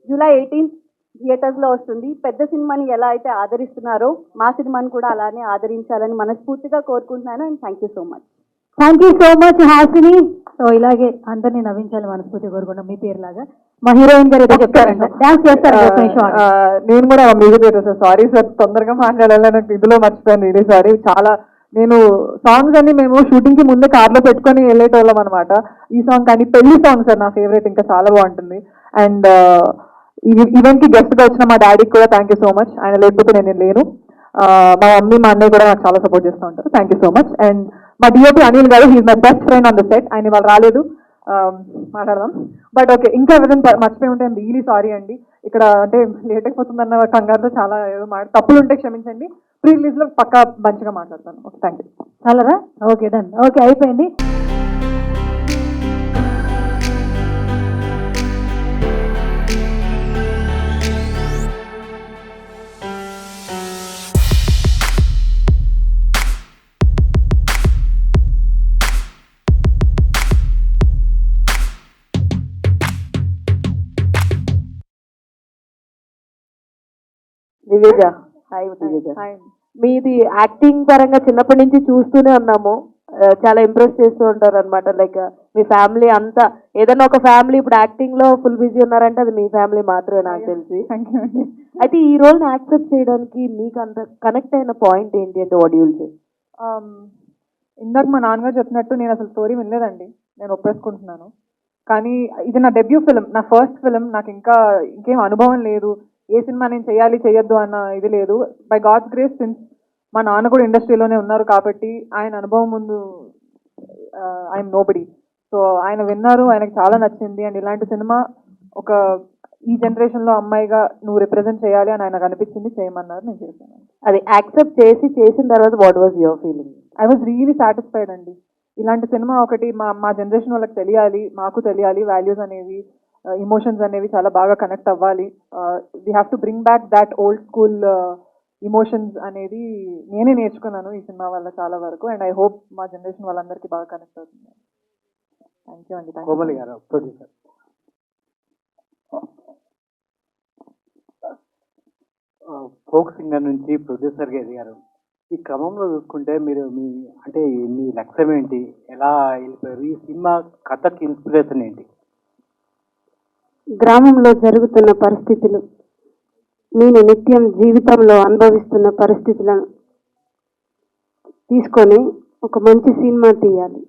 జూలై 18th థియేటర్స్లో వస్తుంది. పెద్ద సినిమాని ఎలా అయితే ఆదరిస్తున్నారో మా సినిమాని కూడా అలానే ఆదరించాలని మనస్ఫూర్తిగా కోరుకుంటున్నాను and thank you so much.
Thank you so much Hasini. So ఇలాగే అందరినీ నవ్వించాలి మనస్ఫూర్తిగా కోరుకున్నాం మీ పేరులాగా. మా హీరోయిన్ గారు ఏదో చెప్తారంట, డాన్స్ చేస్తారు.
నేను కూడా music director sir, sorry sir తొందరగా మాట్లాడాలని నాకు ఇందులో మర్చిపోయాను, రియలీ సారీ. చాలా నేను సాంగ్స్ అన్ని మేము షూటింగ్ కి ముందే కార్లో పెట్టుకొని వెళ్ళేటోళ్ళం అనమాట. ఈ సాంగ్ కానీ పెళ్లి సాంగ్ సార్ నా ఫేవరెట్, ఇంకా చాలా బాగుంటుంది. అండ్ ఈవెంట్ కి గెస్ట్ గా వచ్చిన మా డాడీకి కూడా థ్యాంక్ యూ సో మచ్. ఆయన లేకపోతే నేను లేను. మా మమ్మీ మా అన్నయ్య కూడా నాకు చాలా సపోర్ట్ చేస్తూ ఉంటారు. Thank you so much. And మా డిఓపి అనిల్ గారు, he's my best friend on the set. ఆయన వాళ్ళు రాలేదు, మాట్లాడదాం. బట్ ఓకే, ఇంకా ఎవరైనా మర్చిపోయి ఉంటే ఐమ్ రియలీ సారీ అండి. ఇక్కడ అంటే లేట్ అయిపోతుందన్న కంగారుతో చాలా ఏదో తప్పులు ఉంటే క్షమించండి. ప్రీ రిలీజ్ లో పక్కా మంచిగా మాట్లాడతాను. Okay, thank you.
చాలరా? Okay, done. ఓకే, అయిపోయింది.
దివ్యజ, హాయ్ దివ్యజ. మీది యాక్టింగ్ పరంగా చిన్నప్పటి నుంచి చూస్తూనే ఉన్నాము. చాలా ఇంప్రెస్ చేస్తూ ఉంటారు అనమాట. లైక్ మీ ఫ్యామిలీ అంతా, ఏదైనా ఒక ఫ్యామిలీ ఇప్పుడు యాక్టింగ్ లో ఫుల్ బిజీ ఉన్నారంటే అది మీ ఫ్యామిలీ మాత్రమే నాకు తెలిసి. అయితే ఈ రోల్ ని యాక్సెప్ట్ చేయడానికి మీకు అంత కనెక్ట్ అయిన పాయింట్ ఏంటి అంటే వాట్ యు విల్ సే?
ఇందాక మా నాన్నగారు చెప్పినట్టు నేను అసలు స్టోరీ వినలేదండి, నేను ఒప్పేసుకుంటున్నాను. కానీ ఇది నా డెబ్యూ ఫిలిం, నా ఫస్ట్ ఫిలిం. నాకు ఇంకేం అనుభవం లేదు, ఏ సినిమా నేను చేయాలి చేయొద్దు అన్న ఇది లేదు. బై గాడ్స్ గ్రేస్, సిన్స్ మా నాన్న కూడా ఇండస్ట్రీలోనే ఉన్నారు కాబట్టి ఆయన అనుభవం ముందు ఐఎమ్ నోబడి. సో ఆయన విన్నారు, ఆయనకు చాలా నచ్చింది. అండ్ ఇలాంటి సినిమా ఒక ఈ జనరేషన్లో అమ్మాయిగా నువ్వు రిప్రజెంట్ చేయాలి అని ఆయనకు అనిపించింది, చేయమన్నారు, నేను చేశాను.
అది యాక్సెప్ట్ చేసిన తర్వాత what was your feeling?
I was really satisfied అండి. ఇలాంటి సినిమా ఒకటి మా జనరేషన్ వాళ్ళకి తెలియాలి, మాకు తెలియాలి. వాల్యూస్ అనేవి, ఇమోషన్స్ అనేవి చాలా బాగా కనెక్ట్ అవ్వాలి. We have to bring back that old school emotions అనేది నేనే నేర్చుకున్నాను ఈ సినిమా వల్ల చాలా వరకు. అండ్ ఐ హోప్ మా జనరేషన్ వాళ్ళందరికీ బాగా కనెక్ట్ అవుతుంది. థ్యాంక్ యూ అండి.
కోమలి గారు, ప్రొడ్యూసర్. ఫోక్ సింగర్ నుంచి ప్రొడ్యూసర్గా ఎదిగారు. ఈ క్రమంలో చూసుకుంటే మీరు మీ లక్ష్యం ఏంటి, ఎలా వెళ్ళిపోయారు, ఈ సినిమా కథకి ఇన్స్పిరేషన్ ఏంటి?
గ్రామంలో జరుగుతున్న పరిస్థితులు, నేను నిత్యం జీవితంలో అనుభవిస్తున్న పరిస్థితులను తీసుకొని ఒక మంచి సినిమా తీయాలి.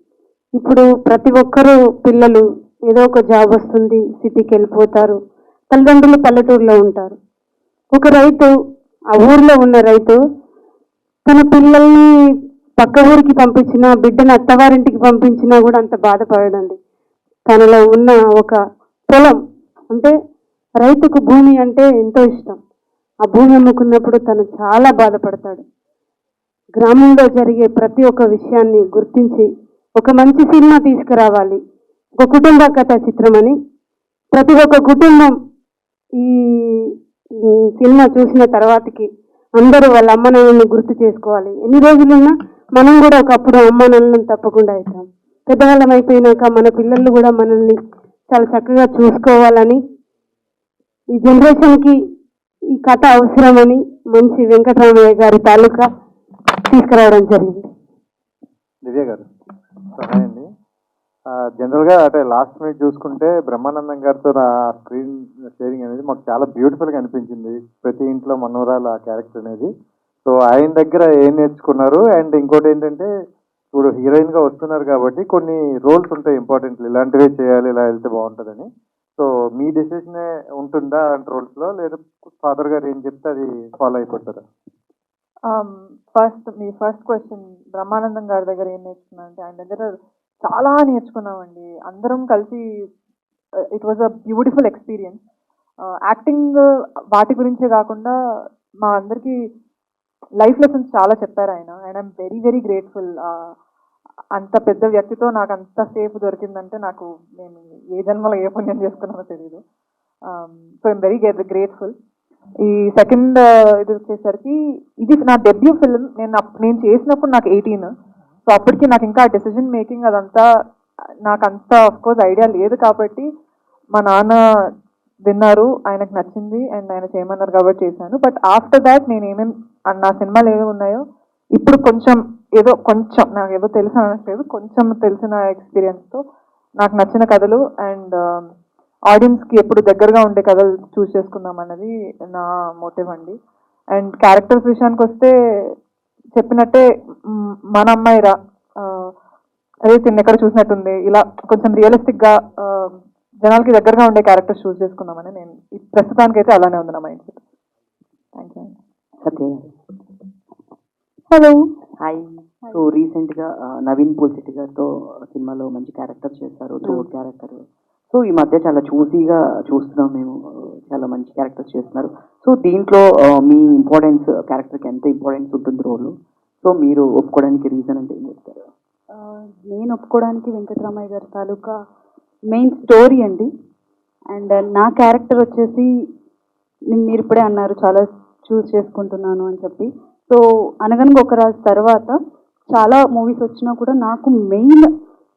ఇప్పుడు ప్రతి ఒక్కరూ పిల్లలు ఏదో ఒక జాబ్ వస్తుంది, సిటీకి వెళ్ళిపోతారు, తల్లిదండ్రులు పల్లెటూరులో ఉంటారు. ఒక రైతు, ఆ ఊర్లో ఉన్న రైతు తన పిల్లల్ని పక్క ఊరికి పంపించినా, బిడ్డను అత్తవారింటికి పంపించినా కూడా అంత బాధపడడండి. తనలో ఉన్న ఒక పొలం, అంటే రైతుకు భూమి అంటే ఎంతో ఇష్టం. ఆ భూమి అమ్ముకున్నప్పుడు తను చాలా బాధపడతాడు. గ్రామంలో జరిగే ప్రతి ఒక్క విషయాన్ని గుర్తించి ఒక మంచి సినిమా తీసుకురావాలి. ఒక కుటుంబ కథ చిత్రం అని ప్రతి ఒక్క కుటుంబం ఈ సినిమా చూసిన తర్వాతకి అందరూ వాళ్ళ అమ్మ నాన్నలను గుర్తు చేసుకోవాలి. ఎన్ని రోజులున్నా మనం కూడా ఒకప్పుడు అమ్మ నాన్నలను తప్పకుండా అవుతాం. పెద్దవాళ్ళం అయిపోయినాక మన పిల్లలు కూడా మనల్ని చాలా చక్కగా చూసుకోవాలని, ఈ జనరేషన్కి ఈ కథ అవసరమని మంచి వెంకటరామయ్య గారి తాలూకా తీసుకురావడం జరిగింది.
దివ్య గారు, సహాయం అండి. జనరల్గా అంటే లాస్ట్ మినిట్ చూసుకుంటే బ్రహ్మానందం గారితో నా స్క్రీన్ షేరింగ్ అనేది మాకు చాలా బ్యూటిఫుల్గా అనిపించింది. ప్రతి ఇంట్లో మనోరాలు ఆ క్యారెక్టర్ అనేది. సో ఆయన దగ్గర ఏం నేర్చుకున్నారు? అండ్ ఇంకోటి ఏంటంటే, ఇప్పుడు హీరోయిన్గా వస్తున్నారు కాబట్టి కొన్ని రోల్స్ ఉంటాయి ఇంపార్టెంట్, ఇలాంటివే చేయాలి, ఇలా వెళ్తే బాగుంటుందని. సో మీ డెసిషనే ఉంటుందా అంటే రోల్స్లో, లేదా ఫాదర్ గారు ఏం చెప్తే అది ఫాలో అయిపోతారా?
మీ ఫస్ట్ క్వశ్చన్, బ్రహ్మానందం గారి దగ్గర ఏం నేర్చుకున్నా అంటే, ఆయన దగ్గర చాలా నేర్చుకున్నామండి. అందరం కలిసి it was a beautiful experience. Acting వాటి గురించే కాకుండా మా అందరికీ లైఫ్ లెసన్స్ చాలా చెప్పారు ఆయన. And I'm very very grateful. అంత పెద్ద వ్యక్తితో నాకు అంత సేఫ్ దొరికిందంటే నాకు, నేను ఏ జన్మలో ఏ పుణ్యం చేసుకున్నానో తెలియదు. So I'm very grateful. ఈ సెకండ్ ఇది వచ్చేసరికి, ఇది నా డెబ్యూ ఫిల్మ్. నేను చేసినప్పుడు నాకు 18. సో అప్పటికి నాకు ఇంకా డెసిజన్ మేకింగ్ అదంతా నాకంతా ఆఫ్కోర్స్ ఐడియా లేదు కాబట్టి మా నాన్న విన్నారు, ఆయనకు నచ్చింది అండ్ ఆయన చేయమన్నారు కాబట్టి చేశాను. బట్ ఆఫ్టర్ దాట్ నేను నా సినిమాలు ఏమేమి ఉన్నాయో ఇప్పుడు కొంచెం నాకు ఏదో తెలుసు అనట్లేదు, కొంచెం తెలిసిన ఎక్స్పీరియన్స్తో నాకు నచ్చిన కథలు అండ్ ఆడియన్స్కి ఎప్పుడు దగ్గరగా ఉండే కథలు చూస్ చేసుకుందాం అన్నది నా మోటివ్ అండి. అండ్ క్యారెక్టర్స్ విషయానికి వస్తే చెప్పినట్టే మన అమ్మాయిరా, అదే తిన్న ఎక్కడ చూసినట్టుంది, ఇలా కొంచెం రియలిస్టిక్గా జనాలకి దగ్గరగా ఉండే క్యారెక్టర్స్ చూస్ చేసుకుందామని నేను ప్రస్తుతానికి అయితే అలానే ఉంది నా mind set. Thank you.
Satya
hello.
Hi. So recent గా నవీన్ పోల్శెట్టి గారితో సినిమాలో మంచి క్యారెక్టర్ చేస్తారు, థ్రోట్ క్యారెక్టర్. సో ఈ మధ్య చాలా చూసీగా చూస్తున్నాం మేము, చాలా మంచి క్యారెక్టర్స్ చేస్తున్నారు. సో దీంట్లో మీ ఇంపార్టెన్స్ క్యారెక్టర్కి ఎంత ఇంపార్టెన్స్ ఉంటుంది రోల్? సో మీరు ఒప్పుకోవడానికి రీజన్ అంటే ఏం చెప్తారు?
నేను ఒప్పుకోవడానికి వెంకటరామయ్య గారి తాలూకా మెయిన్ స్టోరీ అండి. అండ్ నా క్యారెక్టర్ వచ్చేసి మీరు ఇప్పుడే అన్నారు చాలా చూస్ చేసుకుంటున్నాను అని చెప్పి. సో అనగనగా ఒక రాజు తర్వాత చాలా మూవీస్ వచ్చినా కూడా నాకు మెయిన్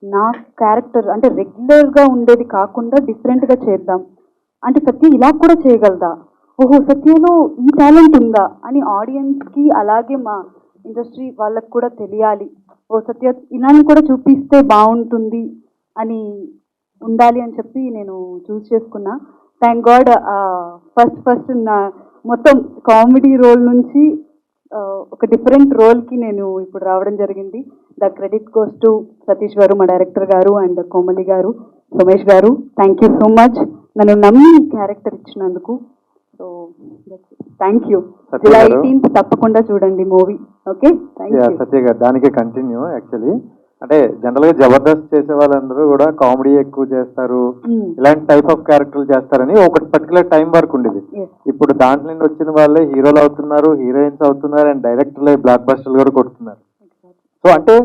నా క్యారెక్టర్ అంటే రెగ్యులర్గా ఉండేది కాకుండా డిఫరెంట్గా చేద్దాం అంటే సత్య ఇలా కూడా చేయగలదా, ఓహో సత్యలో ఈ టాలెంట్ ఉందా అని ఆడియన్స్కి అలాగే మా ఇండస్ట్రీ వాళ్ళకి కూడా తెలియాలి, ఓ సత్య ఇలాని కూడా చూపిస్తే బాగుంటుంది అని ఉండాలి అని చెప్పి నేను చూస్ చేసుకున్నా. థ్యాంక్ గాడ్ ఫస్ట్ నా మొత్తం కామెడీ రోల్ నుంచి ఒక డిఫరెంట్ రోల్కి నేను ఇప్పుడు రావడం జరిగింది. The credit goes to Satish గారు, మా డైరెక్టర్ గారు, అండ్ కోమలి గారు, సోమేష్ గారు. థ్యాంక్ యూ సో మచ్ నన్ను నమ్మి ఈ క్యారెక్టర్ ఇచ్చినందుకు. So thank you. July 18th తప్పకుండా చూడండి movie. Okay, thank you.
Satya garu దానికి కంటిన్యూ యాక్చువల్లీ అంటే జనరల్ గా జబర్దస్త్ చేసే వాళ్ళందరూ కూడా కామెడీ ఎక్కువ చేస్తారు, ఇలాంటి టైప్ ఆఫ్ క్యారెక్టర్లు చేస్తారని ఒక పర్టికులర్ టైం వరకు ఉండేది. ఇప్పుడు దాంట్లో నుండి వచ్చిన వాళ్ళే హీరోలు అవుతున్నారు, హీరోయిన్స్ అవుతున్నారు, అండ్ డైరెక్టర్లే బ్లాక్ బస్టర్లు కూడా కొడుతున్నారు. సో అంటే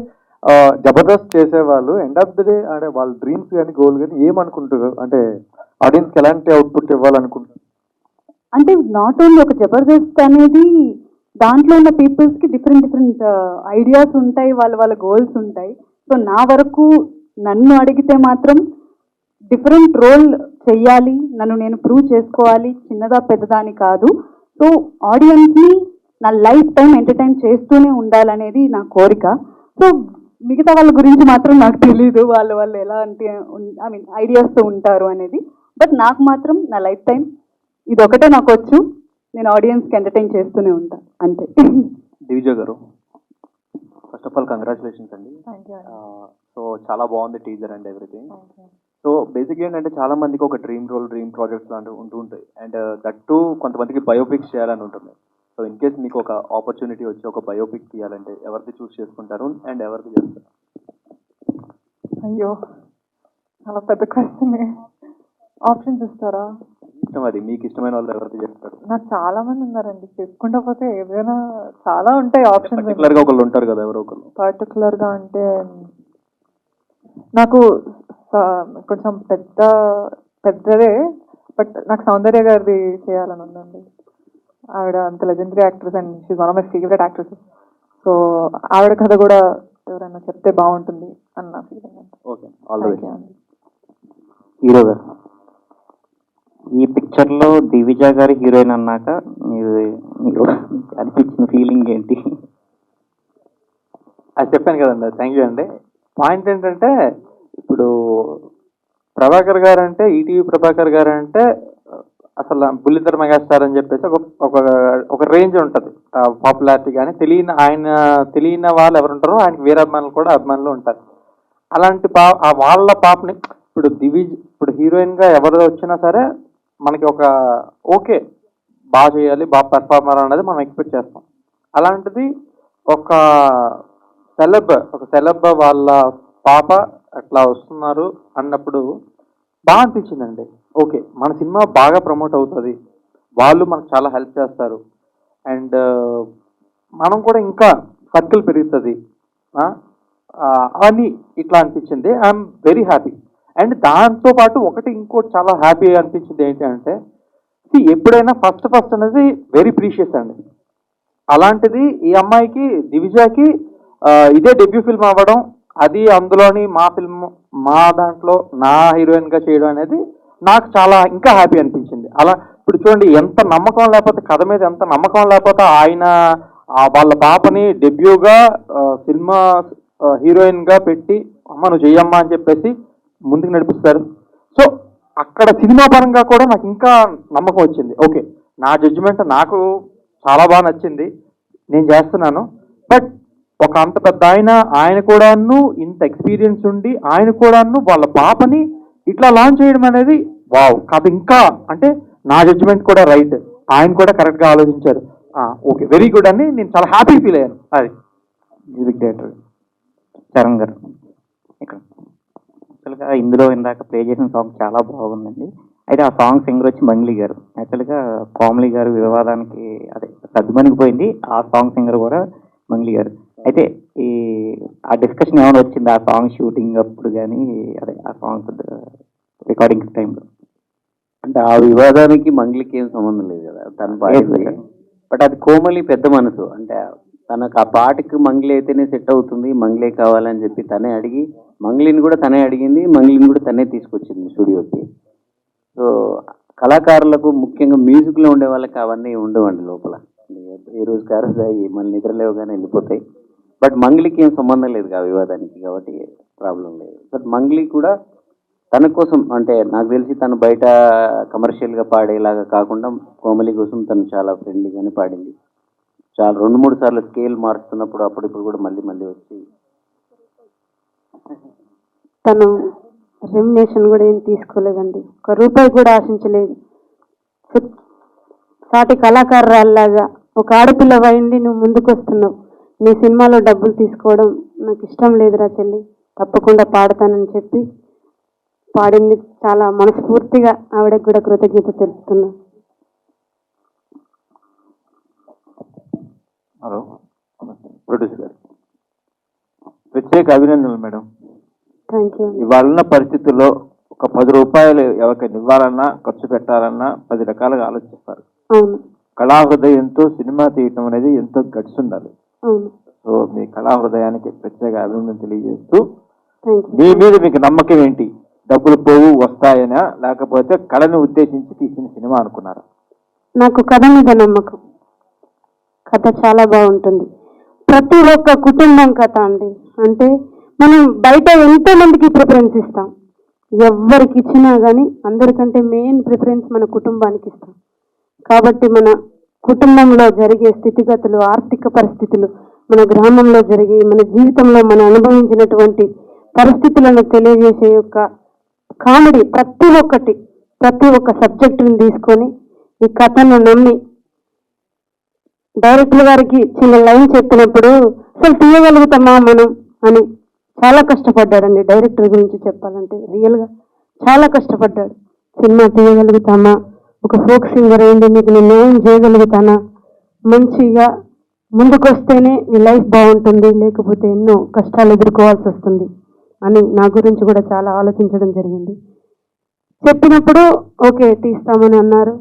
జబర్దస్త్ చేసే వాళ్ళు ఎండ్ ఆఫ్ ది డే అంటే వాళ్ళ డ్రీమ్స్ కానీ గోల్ కానీ ఏమనుకుంటారు, అంటే ఆడియన్స్కి ఎలాంటి అవుట్పుట్ ఇవ్వాలనుకుంటారు?
అంటే నాట్ ఓన్లీ ఒక జబర్దస్త్ అనేది దాంట్లో ఉన్న పీపుల్స్కి డిఫరెంట్ ఐడియాస్ ఉంటాయి, వాళ్ళ గోల్స్ ఉంటాయి. సో నా వరకు నన్ను అడిగితే మాత్రం డిఫరెంట్ రోల్ చెయ్యాలి, నన్ను నేను ప్రూవ్ చేసుకోవాలి, చిన్నదా పెద్దదా అని కాదు. సో ఆడియన్స్ని నా లైఫ్ టైం ఎంటర్టైన్ చేస్తూనే ఉండాలనేది నా కోరిక. సో మిగతా వాళ్ళ గురించి మాత్రం నాకు తెలీదు, వాళ్ళు ఎలా అంటే ఐ మీన్ ఐడియాస్తో ఉంటారు అనేది. బట్ నాకు మాత్రం నా లైఫ్ టైం ఇది ఒకటే నాకు వచ్చు, నేను ఆడియన్స్కి ఎంటర్టైన్ చేస్తూనే ఉంటా అంతే.
దివిజ గారు, ఫస్ట్ ఆఫ్ ఆల్ కంగ్రాచులేషన్స్ అండి. సో చాలా బాగుంది టీజర్ అండ్ ఎవ్రీథింగ్. సో బేసిక్గా ఏంటంటే చాలా మందికి ఒక డ్రీమ్ రోల్, డ్రీమ్ ప్రాజెక్ట్స్ లాంటివి ఉంటూ ఉంటాయి. అండ్ దట్టు కొంతమందికి బయోపిక్స్ చేయాలని ఉంటుంది. సో ఇన్ కేస్ మీకు ఒక ఆపర్చునిటీ వచ్చి ఒక బయోపిక్ తీయాలంటే ఎవరిది చూస్ చేసుకుంటారు అండ్ ఎవరిది చేస్తారు?
అయ్యో చాలా పెద్ద క్వశ్చన్. ఆప్షన్స్ ఇస్తారా?
ఇష్టం, అది మీకు ఇష్టమైన వాళ్ళు ఎవరిది చేస్తారు?
నాకు చాలా మంది ఉన్నారండి, చెప్పుకుంటా పోతే ఏదైనా చాలా ఉంటాయి ఆప్షన్స్.
పర్టికులర్గా ఒకళ్ళు ఉంటారు కదా, ఎవరో ఒకళ్ళు
పర్టికులర్గా అంటే నాకు కొంచెం పెద్దదే, బట్ నాకు సౌందర్య గారిది చేయాలని ఉందండి. ఆవిడ అంత legendary actress and she one of my favourite actresses. So ఆవిడ కథ కూడా ఎవరైనా చెప్తే బాగుంటుంది అన్న feeling.
Okay, all the best.
Hero గారు, ఈ పిక్చర్లో దివిజ గారి హీరోయిన్ అన్నాక మీరు అనిపించిన ఫీలింగ్ ఏంటి?
అది చెప్పాను కదండి, థ్యాంక్ యూ అండి. పాయింట్ ఏంటంటే ఇప్పుడు ప్రభాకర్ గారు అంటే ఈటీవీ ప్రభాకర్ గారు అంటే అసలు బుల్లితెర మెగాస్టార్ అని చెప్పేసి ఒక రేంజ్ ఉంటుంది పాపులారిటీ. కానీ తెలియని వాళ్ళు ఎవరు ఉంటారో ఆయనకి వేరే అభిమానులు కూడా అభిమానులు ఉంటారు. అలాంటి వాళ్ళ పాపని ఇప్పుడు హీరోయిన్గా ఎవరు వచ్చినా సరే మనకి ఒక ఓకే బాగా చేయాలి, బాగా పెర్ఫార్మర్ అనేది మనం ఎక్స్పెక్ట్ చేస్తాం. అలాంటిది ఒక సెలబ్ వాళ్ళ పాప అట్లా వస్తున్నారు అన్నప్పుడు బాగా అనిపించిందండి. ఓకే, మన సినిమా బాగా ప్రమోట్ అవుతుంది, వాళ్ళు మనకు చాలా హెల్ప్ చేస్తారు, అండ్ మనం కూడా ఇంకా సర్కిల్ పెరుగుతుంది అని ఇట్లా అనిపించింది. I'm very happy. అండ్ దాంతోపాటు ఇంకోటి చాలా హ్యాపీ అనిపించింది ఏంటి అంటే, ఎప్పుడైనా ఫస్ట్ అనేది వెరీ ప్రీషియస్ అండి. అలాంటిది ఈ అమ్మాయికి దివిజాకి ఇదే డెబ్యూ ఫిల్మ్ అవ్వడం, అది అందులోని మా దాంట్లో నా హీరోయిన్గా చేయడం అనేది నాకు చాలా ఇంకా హ్యాపీ అనిపించింది. అలా ఇప్పుడు చూడండి, ఎంత నమ్మకం లేకపోతే కథ మీద ఎంత నమ్మకం లేకపోతే ఆయన వాళ్ళ పాపని డెబ్యూగా సినిమా హీరోయిన్గా పెట్టి అమ్మ నువ్వు చెయ్యమ్మా అని చెప్పేసి ముందుకు నడిపిస్తారు. సో అక్కడ సినిమా పరంగా కూడా నాకు ఇంకా నమ్మకం వచ్చింది. ఓకే, నా జడ్జిమెంట్ నాకు చాలా బాగా నచ్చింది, నేను చేస్తున్నాను. బట్
ఒక అంత పెద్ద ఆయన కూడాను ఇంత ఎక్స్పీరియన్స్ ఉండి ఆయన కూడాను వాళ్ళ పాపని ఇట్లా లాంచ్ చేయడం అనేది వావ్, కథ ఇంకా అంటే నా జడ్జిమెంట్ కూడా రైట్, ఆయన కూడా కరెక్ట్గా ఆలోచించారు. ఓకే, వెరీ గుడ్ అని నేను చాలా హ్యాపీ ఫీల్ అయ్యాను. అది
మ్యూజిక్ డైరెక్టర్ చరణ్ గారు ఇక్కడ యాక్చువల్గా ఇందులో ఇందాక ప్లే చేసిన సాంగ్ చాలా బాగుందండి. అయితే ఆ సాంగ్ సింగర్ వచ్చి మంగ్లీ గారు. యాక్చువల్గా కోమలి గారు వివాదానికి అదే సర్దుమణికి పోయింది, ఆ సాంగ్ సింగర్ కూడా మంగ్లీ గారు. అయితే ఆ డిస్కషన్ ఏమైనా వచ్చింది ఆ సాంగ్ షూటింగ్ అప్పుడు కానీ, అదే ఆ సాంగ్ రికార్డింగ్ టైంలో?
అంటే ఆ వివాదానికి మంగ్లీకి ఏం సంబంధం లేదు కదా, తను పాడింది. బట్ అది కోమలి పెద్ద మనసు, అంటే తనకు ఆ పాటకి మంగ్లీ అయితేనే సెట్ అవుతుంది, మంగ్లీ కావాలని చెప్పి తనే అడిగి, మంగ్లీని కూడా తనే అడిగింది, మంగ్లీని కూడా తనే తీసుకొచ్చింది స్టూడియోకి. సో కళాకారులకు ముఖ్యంగా మ్యూజిక్లో ఉండే వాళ్ళకి అవన్నీ ఉండవండి లోపల. ఈ రోజు కారోజు అయ్యి మళ్ళీ నిద్రలేవగానే వెళ్ళిపోతాయి. బట్ మంగ్లీకి ఏం సంబంధం లేదు ఆ వివాదానికి, కాబట్టి ప్రాబ్లం లేదు. బట్ మంగ్లీ కూడా తన కోసం, అంటే నాకు తెలిసి తను బయట కమర్షియల్గా పాడేలాగా కాకుండా కోమలి కోసం తను చాలా ఫ్రెండ్లీగానే పాడింది. చాలా 2-3 సార్లు స్కేల్ మారుస్తున్నప్పుడు అప్పుడిప్పుడు కూడా మళ్ళీ మళ్ళీ వచ్చి
తను రెమ్యునేషన్ కూడా ఏం తీసుకోలేదండి, ఒక రూపాయి కూడా ఆశించలేదు. సాటి కళాకారురాల్లాగా ఒక ఆడపిల్ల అయింది, నువ్వు ముందుకు వస్తున్నావు, నీ సినిమాలో డబ్బులు తీసుకోవడం నాకు ఇష్టం లేదురా చెల్లి, తప్పకుండా పాడతానని చెప్పి పాడింది. చాలా మనస్ఫూర్తిగా ఆవిడకి కూడా కృతజ్ఞత తెలుపుతున్నా.
హలో, ప్రొడ్యూసర్ గారు ప్రత్యేక అభినందనలు మేడం.
Thank you.
ఇవాళ ఉన్న పరిస్థితుల్లో ఒక 10 రూపాయలు ఎవరికైనా ఇవ్వాలన్నా, ఖర్చు పెట్టాలన్నా 10 రకాలుగా ఆలోచిస్తారు.
అవును
కళా హృదయంతో సినిమా తీయటం అనేది ఎంతో గట్స్ ఉండాలి.
అవును.
సో మీ కళా హృదయానికి ప్రత్యేక అభినందన తెలియజేస్తూ,
థ్యాంక్ యూ.
మీ మీద మీకు నమ్మకం ఏంటి? డబ్బులు పోవు వస్తాయనా, లేకపోతే కళను ఉద్దేశించి తీసిన సినిమా అనుకున్నారా?
నాకు కథ మీద నమ్మకం. కథ చాలా బాగుంటుంది. ప్రతి ఒక్క కుటుంబం కథ అండి. అంటే మనం బయట ఎంతో మందికి ప్రిఫరెన్స్ ఇస్తాం, ఎవరికి ఇచ్చినా కానీ అందరికంటే మెయిన్ ప్రిఫరెన్స్ మన కుటుంబానికి ఇస్తాం. కాబట్టి మన కుటుంబంలో జరిగే స్థితిగతులు, ఆర్థిక పరిస్థితులు, మన గ్రామంలో జరిగే, మన జీవితంలో మనం అనుభవించినటువంటి పరిస్థితులను తెలియజేసే యొక్క కామెడీ, ప్రతి ఒక్క సబ్జెక్టుని తీసుకొని ఈ కథను నమ్మి డైరెక్టర్ గారికి చిన్న లైన్ చెప్పినప్పుడు అసలు తీయగలుగుతామా మనం అని చాలా కష్టపడ్డాడండి. డైరెక్టర్ గురించి చెప్పాలంటే రియల్గా చాలా కష్టపడ్డాడు. సినిమా తీయగలుగుతామా, ఒక ఫోక్ సింగర్ అయింది, మీకు నేను న్యాయం చేయగలుగుతానా, మంచిగా ముందుకు వస్తేనే నీ లైఫ్ బాగుంటుంది, లేకపోతే ఎన్నో కష్టాలు ఎదుర్కోవాల్సి వస్తుంది అని నా గురించి కూడా చాలా ఆలోచించడం జరిగింది. చెప్పినప్పుడు ఓకే తీస్తామని అన్నారు.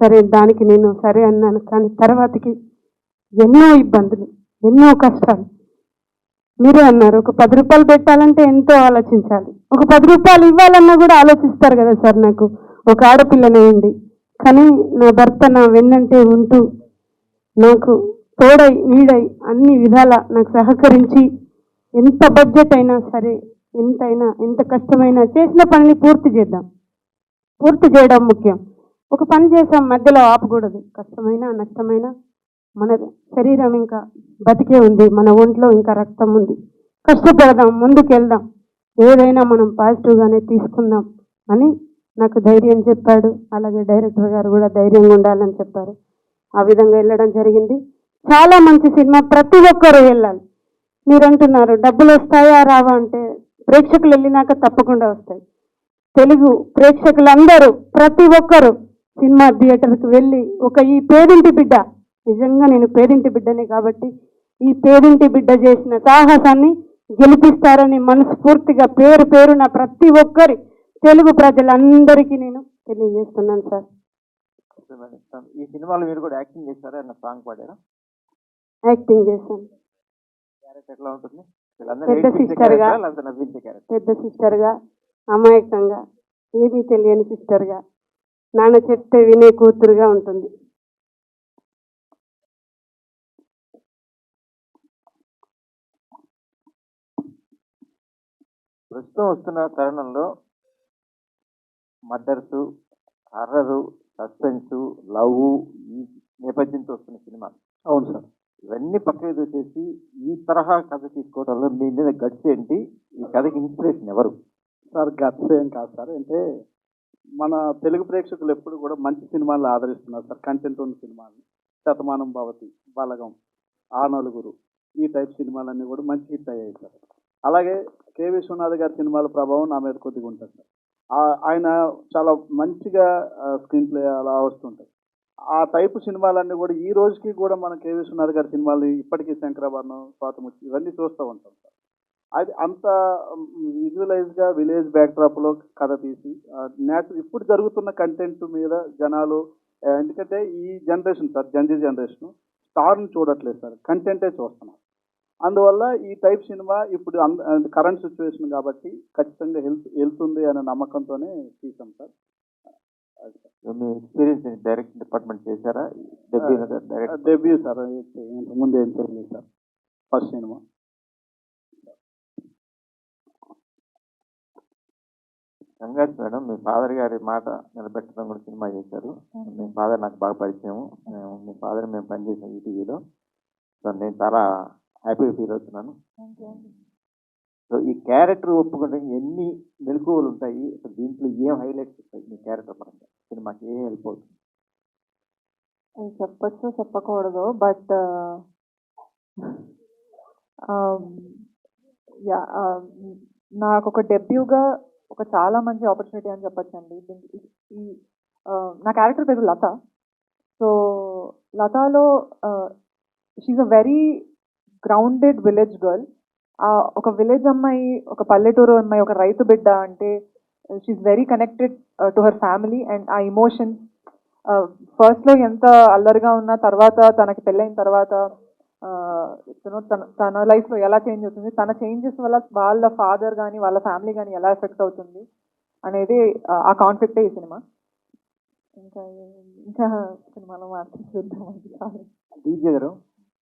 సరే, దానికి నేను సరే అన్నాను. కానీ తర్వాతకి ఎన్నో ఇబ్బందులు, ఎన్నో కష్టాలు. మీరే అన్నారు, ఒక 10 రూపాయలు పెట్టాలంటే ఎంతో ఆలోచించాలి, ఒక 10 రూపాయలు ఇవ్వాలన్నా కూడా ఆలోచిస్తారు కదా సార్. నాకు ఒక ఆడపిల్లనేయండి, కానీ నా భర్త నా వెన్నంటే ఉంటూ నాకు తోడై నీడై అన్ని విధాల నాకు సహకరించి, ఎంత బడ్జెట్ అయినా సరే, ఎంత కష్టమైనా చేసిన పనిని పూర్తి చేయడం ముఖ్యం. ఒక పని చేసాం, మధ్యలో ఆపకూడదు. కష్టమైనా నష్టమైనా మన శరీరం ఇంకా బతికే ఉంది, మన ఒంట్లో ఇంకా రక్తం ఉంది, కష్టపడదాం, ముందుకెళ్దాం, ఏదైనా మనం పాజిటివ్గానే తీసుకుందాం అని నాకు ధైర్యం చెప్పాడు. అలాగే డైరెక్టర్ గారు కూడా ధైర్యంగా ఉండాలని చెప్పారు. ఆ విధంగా వెళ్ళడం జరిగింది. చాలా మంచి సినిమా, ప్రతి ఒక్కరూ వెళ్ళాలి. మీరు అంటున్నారు డబ్బులు వస్తాయా రావా అంటే, ప్రేక్షకులు వెళ్ళినాక తప్పకుండా వస్తాయి. తెలుగు ప్రేక్షకులందరూ ప్రతి ఒక్కరూ సినిమా థియేటర్కి వెళ్ళి ఈ పేదింటి బిడ్డ, నిజంగా నేను పేదింటి బిడ్డనే కాబట్టి ఈ పేదింటి బిడ్డ చేసిన సాహసాన్ని గెలిపిస్తారని మనస్ఫూర్తిగా పేరున ప్రతి ఒక్కరి తెలుగు ప్రజలందరికీ నేను తెలియజేస్తున్నాను సార్.
ఈ సినిమాలో మీరు కూడా యాక్టింగ్ చేశారా? ఏమన్నా సాంగ్ పాడారా?
యాక్టింగ్ చేశాను.
క్యారెక్టర్ ఎట్లా ఉంటుంది?
పెద్ద సిస్టర్గా, అమాయకంగా, ఏమీ తెలియని సిస్టర్గా, నాన్న చెప్తే వినే కూతురుగా ఉంటుంది.
ప్రస్తుతం వస్తున్న తరుణంలో మర్డర్స్, హర్రరు, సస్పెన్స్, లవ్ ఈ నేపథ్యంతో వస్తున్న సినిమా.
అవును సార్.
ఇవన్నీ పక్కకి చూసేసి ఈ తరహా కథ తీసుకోవడంలో మీ మీద గట్స్ ఏంటి? ఈ కథకి ఇన్స్పిరేషన్ ఎవరు?
సార్ గట్స్ ఏం కాదు సార్, అంటే మన తెలుగు ప్రేక్షకులు ఎప్పుడు కూడా మంచి సినిమాలు ఆదరిస్తున్నారు సార్, కంటెంట్ ఉన్న సినిమాలు. శతమానం భవతి, బలగం, ఆ నలుగురు, ఈ టైప్ సినిమాలన్నీ కూడా మంచి హిట్ అయ్యాయి సార్. అలాగే కె విశ్వనాథ్ గారి సినిమాల ప్రభావం నా మీద కొద్దిగా ఉంటుంది సార్. ఆయన చాలా మంచిగా స్క్రీన్ ప్లే అలా వస్తుంటాయి. ఆ టైపు సినిమాలన్నీ కూడా ఈ రోజుకి కూడా మన కె విశ్వనాథ్ గారి సినిమాలు ఇప్పటికీ శంకరాభరణం, స్వాతముచ్చి ఇవన్నీ చూస్తూ ఉంటాం సార్. అది అంత విజువలైజ్గా విలేజ్ బ్యాక్డ్రాప్లో కథ తీసి ఇప్పుడు జరుగుతున్న కంటెంట్ మీద జనాలు, ఎందుకంటే ఈ జనరేషన్ సార్, జంజీ జనరేషన్ స్టార్ని చూడట్లేదు సార్, కంటెంటే చూస్తున్నారు. అందువల్ల ఈ టైప్ సినిమా ఇప్పుడు కరెంట్ సిచ్యువేషన్ కాబట్టి ఖచ్చితంగా వెళ్తుంది అనే నమ్మకంతోనే తీసాం సార్.
మీ ఎక్స్పీరియన్స్ డైరెక్ట్ డిపార్ట్మెంట్ చేశారా?
డెబ్యూ సార్, ఇంతకుముందు ఏం చేయలేదు sir, first cinema.
Congrats madam, మీ ఫాదర్ గారి మాట నిలబెట్టడం కూడా సినిమా చేశారు. మీ ఫాదర్ నాకు బాగా పరిచయం, మీ ఫాదర్ మేము పనిచేసాం ఈటీవీలో. సో నేను చాలా హ్యాపీగా ఫీల్ అవుతున్నాను. సో ఈ క్యారెక్టర్ ఒప్పుకుంటే ఎన్ని మెలకువలు ఉంటాయి, అసలు దీంట్లో ఏం హైలైట్స్ ఉంటాయి మీ క్యారెక్టర్ పరంగా, సినిమాకి ఏం హెల్ప్ అవుతుంది?
చెప్పచ్చు చెప్పకూడదు, బట్ నాకు ఒక డెబ్యూగా ఒక చాలా మంచి ఆపర్చునిటీ అని చెప్పచ్చండి. నా క్యారెక్టర్ పేరు లత. సో లతాలో she a very grounded village girl. ఒక విలేజ్ అమ్మాయి, ఒక పల్లెటూరు అమ్మాయి, ఒక రైతు బిడ్డ అంటే she very connected to her family. And ఆ ఇమోషన్స్ ఫస్ట్లో ఎంత అల్లరిగా ఉన్నా తర్వాత తనకి పెళ్ళైన తర్వాత తన లైఫ్లో ఎలా చేంజ్ అవుతుంది, తన చేంజెస్ వల్ల వాళ్ళ ఫాదర్ కానీ వాళ్ళ ఫ్యామిలీ కానీ ఎలా ఎఫెక్ట్ అవుతుంది అనేది ఆ కాన్ఫ్లిక్టే ఈ సినిమా. ఇంకా సినిమాలో మాత్రం చూద్దాం.
డీజే గారు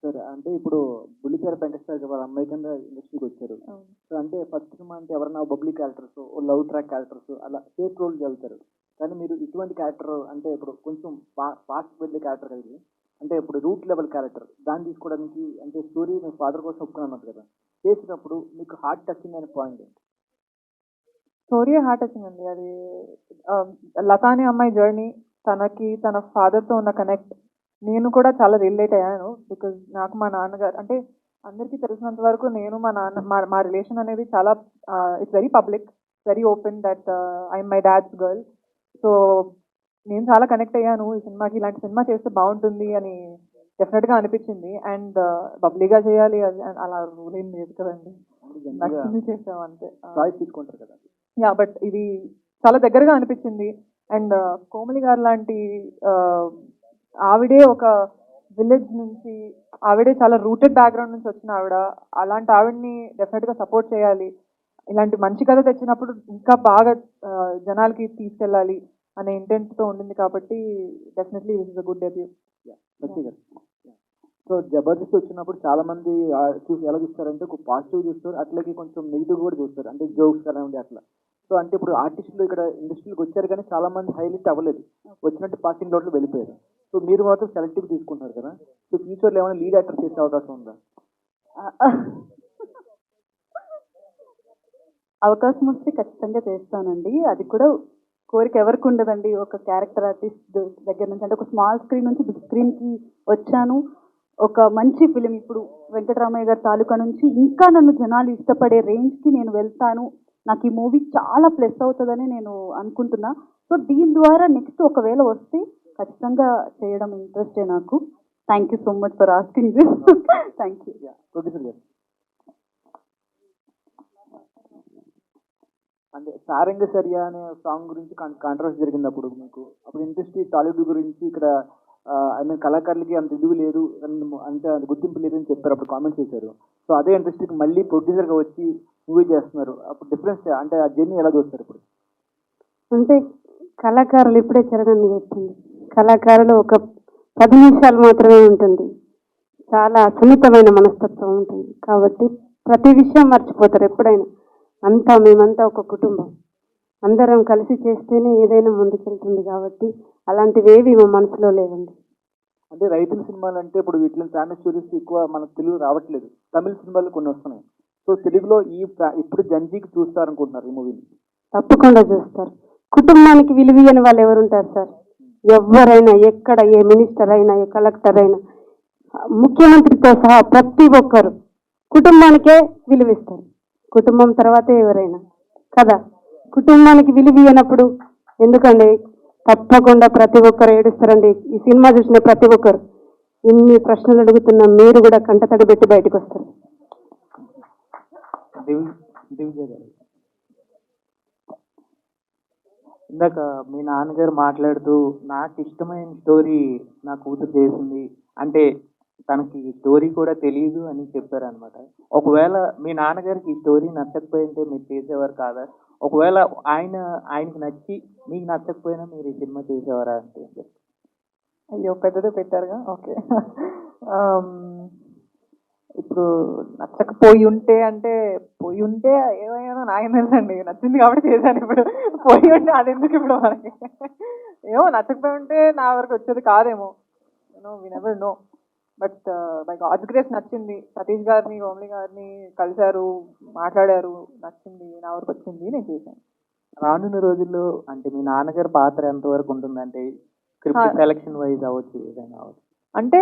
సార్, అంటే ఇప్పుడు బుల్లితెర వెంకటేశ్వర వాళ్ళ అమ్మాయి కింద ఇండస్ట్రీకి వచ్చారు. సో అంటే ఫస్ట్ సినిమా అంటే ఎవరైనా public characters, love track characters అలా సేఫ్ రోల్ చదువుతారు. కానీ మీరు ఇటువంటి క్యారెక్టర్ అంటే ఇప్పుడు కొంచెం ఫాస్ట్ వెళ్ళే క్యారెక్టర్ కదా, అంటే ఇప్పుడు రూట్ లెవెల్ క్యారెక్టర్, దాన్ని తీసుకోవడానికి అంటే స్టోరీ మీ ఫాదర్ కోసం ఒప్పుకున్నాను కదా, చేసినప్పుడు మీకు హార్ట్ టచింగ్ అనే పాయింట్ ఏంటి?
స్టోరీ హార్ట్ టచింగ్ అండి. అది లతా అనే అమ్మాయి జర్నీ, తనకి తన ఫాదర్తో ఉన్న కనెక్ట్, నేను కూడా చాలా రిలేట్ అయ్యాను. బికాజ్ నాకు మా నాన్నగారు అంటే అందరికీ తెలిసినంత వరకు నేను మా నాన్న మా రిలేషన్ అనేది చాలా it's very public, very open that I'm my dad's girl. So నేను చాలా కనెక్ట్ అయ్యాను ఈ సినిమాకి. ఇలాంటి సినిమా చేస్తే బాగుంటుంది అని డెఫినెట్గా అనిపించింది. అండ్ బబ్లీగా చేయాలి అది అలా రూల్ ఏం లేదు కదండి, నచ్చింది చేసాం అంతే.
తీసుకుంటారు కదా.
యా, బట్ ఇది చాలా దగ్గరగా అనిపించింది. అండ్ కోమలి గారు లాంటి ఆవిడే ఒక విలేజ్ నుంచి, ఆవిడే చాలా రూటెడ్ బ్యాక్గ్రౌండ్ నుంచి వచ్చిన ఆవిడ, అలాంటి ఆవిడని డెఫినెట్గా సపోర్ట్ చేయాలి. ఇలాంటి మంచి కథ తెచ్చినప్పుడు ఇంకా బాగా జనాలకి తీసుకెళ్ళాలి అనే ఇంటెంట్తో ఉండింది కాబట్టి definitely this is a good debut.
So Jabardasth వచ్చినప్పుడు చాలా మంది చూసి ఎలా చూస్తారంటే ఒక పాజిటివ్ చూస్తారు, అట్లాగే కొంచెం నెగిటివ్ కూడా చూస్తారు, అంటే జోక్స్ కదా ఉండి అట్లా. సో అంటే ఇప్పుడు ఆర్టిస్టులు ఇక్కడ ఇండస్ట్రీకి వచ్చారు కానీ చాలా మంది హైలైట్ అవ్వలేదు, వచ్చినట్టు పాసింగ్ లోట్లు వెళ్ళిపోయారు. సో మీరు మాత్రం సెలెక్టివ్ తీసుకుంటున్నారు కదా, సో ఫ్యూచర్లో ఏమైనా లీడ్ యాక్టర్ చేసే అవకాశం ఉందా?
అవకాశం వస్తే ఖచ్చితంగా చేస్తానండి. అది కూడా కోరిక ఎవరికి ఉండదండి, ఒక క్యారెక్టర్ ఆర్టిస్ట్ దగ్గర నుంచి. అంటే ఒక స్మాల్ స్క్రీన్ నుంచి బిగ్ స్క్రీన్కి వచ్చాను, ఒక మంచి ఫిలిం ఇప్పుడు వెంకటరామయ్య గారి తాలూకా నుంచి ఇంకా నన్ను జనాలు ఇష్టపడే రేంజ్కి నేను వెళ్తాను. నాకు ఈ మూవీ చాలా ప్లస్ అవుతుందని నేను అనుకుంటున్నా. సో దీని ద్వారా నెక్స్ట్ ఒకవేళ వస్తే ఖచ్చితంగా చేయడం ఇంట్రెస్టే నాకు. Thank you so much for asking this. Thank you.
Producer గారు అంటే సారంగ సరియా అనే సాంగ్ గురించి కాంట్రవర్సీ జరిగినప్పుడు మీకు అప్పుడు ఇండస్ట్రీ టాలీవుడ్ గురించి ఇక్కడ ఐ మీన్ కళాకారులకి అంత ఇదిగు లేదు, అంత గుర్తింపు లేదు అని చెప్పారు, అప్పుడు కామెంట్ చేశారు. సో అదే ఇండస్ట్రీకి మళ్ళీ ప్రొడ్యూసర్గా వచ్చి మూవీ చేస్తున్నారు, అప్పుడు డిఫరెన్స్ అంటే ఆ జర్నీ ఎలా చూస్తారు ఇప్పుడు?
అంటే కళాకారులు ఇప్పుడే చెరగని చేస్తుంది, కళాకారులు ఒక 10 నిమిషాలు మాత్రమే ఉంటుంది, చాలా సున్నితమైన మనస్తత్వం ఉంటుంది కాబట్టి ప్రతి విషయం మర్చిపోతారు ఎప్పుడైనా. అంతా మేమంతా ఒక కుటుంబం, అందరం కలిసి చేస్తేనే ఏదైనా ముందుకెళ్తుంది కాబట్టి అలాంటివి ఏవి మా మనసులో లేవండి.
అంటే రైతుల సినిమాలు అంటే ఇప్పుడు వీటిలో ఫ్యామిలీ స్టోరీస్ ఎక్కువ మనకు తెలుగు రావట్లేదు, తమిళ సినిమాలు కొన్ని వస్తున్నాయి. సో తెలుగులో ఇప్పుడు జంజీకి చూస్తారనుకుంటున్నారు ఈ మూవీని?
తప్పకుండా చూస్తారు. కుటుంబానికి విలువని వాళ్ళు ఎవరు ఉంటారు సార్? ఎవరైనా, ఎక్కడ ఏ మినిస్టర్ అయినా, ఏ కలెక్టర్ అయినా, ముఖ్యమంత్రితో సహా ప్రతి ఒక్కరు కుటుంబానికే విలువిస్తారు. కుటుంబం తర్వాతే ఎవరైనా కదా. కుటుంబానికి విలువనప్పుడు ఎందుకండి, తప్పకుండా ప్రతి ఒక్కరు ఏడుస్తారండి. ఈ సినిమా చూసిన ప్రతి ఒక్కరు ఇన్ని ప్రశ్నలు అడుగుతున్నా మీరు కూడా కంటతడి పెట్టి బయటకు వస్తారు.
ఇందాక మీ నాన్నగారు మాట్లాడుతూ నాకు ఇష్టమైన స్టోరీ నా కూతురు చేసింది అంటే తనకి స్టోరీ కూడా తెలియదు అని చెప్పారనమాట. ఒకవేళ మీ నాన్నగారికి ఈ స్టోరీ నచ్చకపోయింటే మీరు చేసేవారు కాదా? ఒకవేళ ఆయనకి నచ్చి మీకు నచ్చకపోయినా మీరు ఈ సినిమా చేసేవారా అంటే?
అయ్యో పెద్దదే పెట్టారుగా. ఓకే. ఇప్పుడు నచ్చకపోయి ఉంటే అంటే పోయి ఉంటే ఏమైనా నాకేం తెలుసండి, నచ్చింది కాబట్టి చేశాను. ఇప్పుడు పోయి ఉంటే అది ఎందుకు ఇప్పుడు మనకి? ఏమో నచ్చకపోయి ఉంటే నా వరకు వచ్చేది కాదేమో, we never know. But by God's grace నచ్చింది. సతీష్ గారిని, కోమలి గారిని కలిశారు, మాట్లాడారు, నచ్చింది, నా వరకు వచ్చింది, నేను చేశాను.
రానున్న రోజుల్లో అంటే మీ నాన్నగారి పాత్ర ఎంతవరకు ఉంటుందంటే స్క్రిప్ట్ సెలక్షన్ వైజ్ అవ్వచ్చు, ఏదైనా అవ్వచ్చు?
అంటే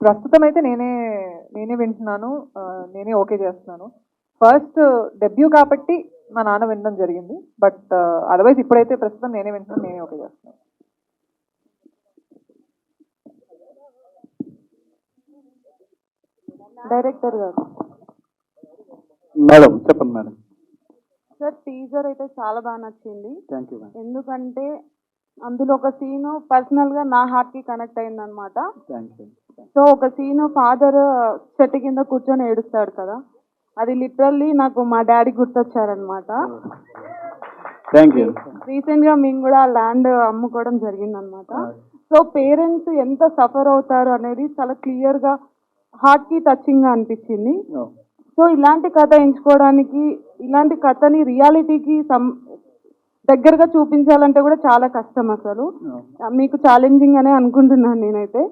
ప్రస్తుతం అయితే నేనే వింటున్నాను, నేనే ఓకే చేస్తున్నాను. ఫస్ట్ డెబ్యూ కాబట్టి మా నాన్న వినడం జరిగింది. బట్ అదర్వైజ్ ఇప్పుడైతే ప్రస్తుతం నేనే వింటున్నాను, నేనే ఓకే చేస్తున్నాను. డైరెక్టర్ గారు
మేడం చెప్పండి మేడం.
సార్ టీజర్ అయితే చాలా బాగా నచ్చింది.
Thank you madam.
ఎందుకంటే అందులో ఒక సీను పర్సనల్ గా నా హార్ట్ కి కనెక్ట్ అయింది అనమాట.
Thank you.
సో ఒక సీను ఫాదర్ చెట్టు కింద కూర్చొని ఏడుస్తాడు కదా, అది లిటరల్లీ నాకు మా డాడీ గుర్తొచ్చారనమాట.
Thank you.
రీసెంట్ గా మేము కూడా ల్యాండ్ అమ్ముకోవడం జరిగింది అనమాట. సో పేరెంట్స్ ఎంత సఫర్ అవుతారు అనేది చాలా క్లియర్ గా హార్ట్ కి టచింగ్ గా అనిపించింది. సో ఇలాంటి కథ ఎంచుకోవడానికి, ఇలాంటి కథని రియాలిటీకి దగ్గరగా చూపించాలంటే కూడా చాలా కష్టం. అసలు మీకు ఛాలెంజింగ్ అనే అనుకుంటున్నాను నేనైతే.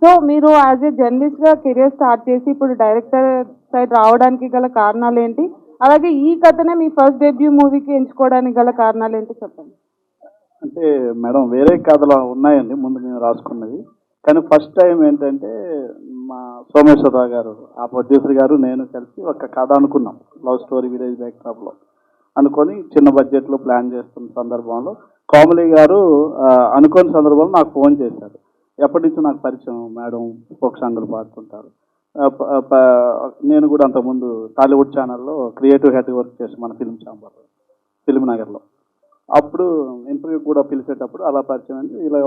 సో మీరు యాజ్ ఏ జర్నలిస్ట్ గా కెరియర్ స్టార్ట్ చేసి ఇప్పుడు డైరెక్టర్ సైడ్ రావడానికి గల కారణాలు ఏంటి? అలాగే ఈ కథనే మీ ఫస్ట్ డెబ్యూ మూవీకి ఎంచుకోవడానికి గల కారణాలు ఏంటి చెప్పండి.
అంటే మేడం వేరే కథలు ఉన్నాయండి ముందు మేము రాసుకున్నది, కానీ ఫస్ట్ టైం ఏంటంటే మా సోమేశ్వరరావు గారు, ఆ ప్రొడ్యూసర్ గారు, నేను కలిసి ఒక కథ అనుకున్నాం. లవ్ స్టోరీ విలేజ్ బ్యాక్డ్రాప్లో అనుకొని చిన్న బడ్జెట్లో ప్లాన్ చేస్తున్న సందర్భంలో కోమలి గారు అనుకోని సందర్భంలో నాకు ఫోన్ చేశారు. ఎప్పటి నుంచో నాకు పరిచయం మేడం, ఫోక్ సాంగులు పాడుతుంటారు. నేను కూడా అంతకుముందు టాలీవుడ్ ఛానల్లో క్రియేటివ్ హెడ్ వర్క్ చేసి మన ఫిల్మ్ నగర్లో, అప్పుడు ఇంటర్వ్యూ కూడా పిలిచేటప్పుడు అలా పరిచయం అండి. ఇలా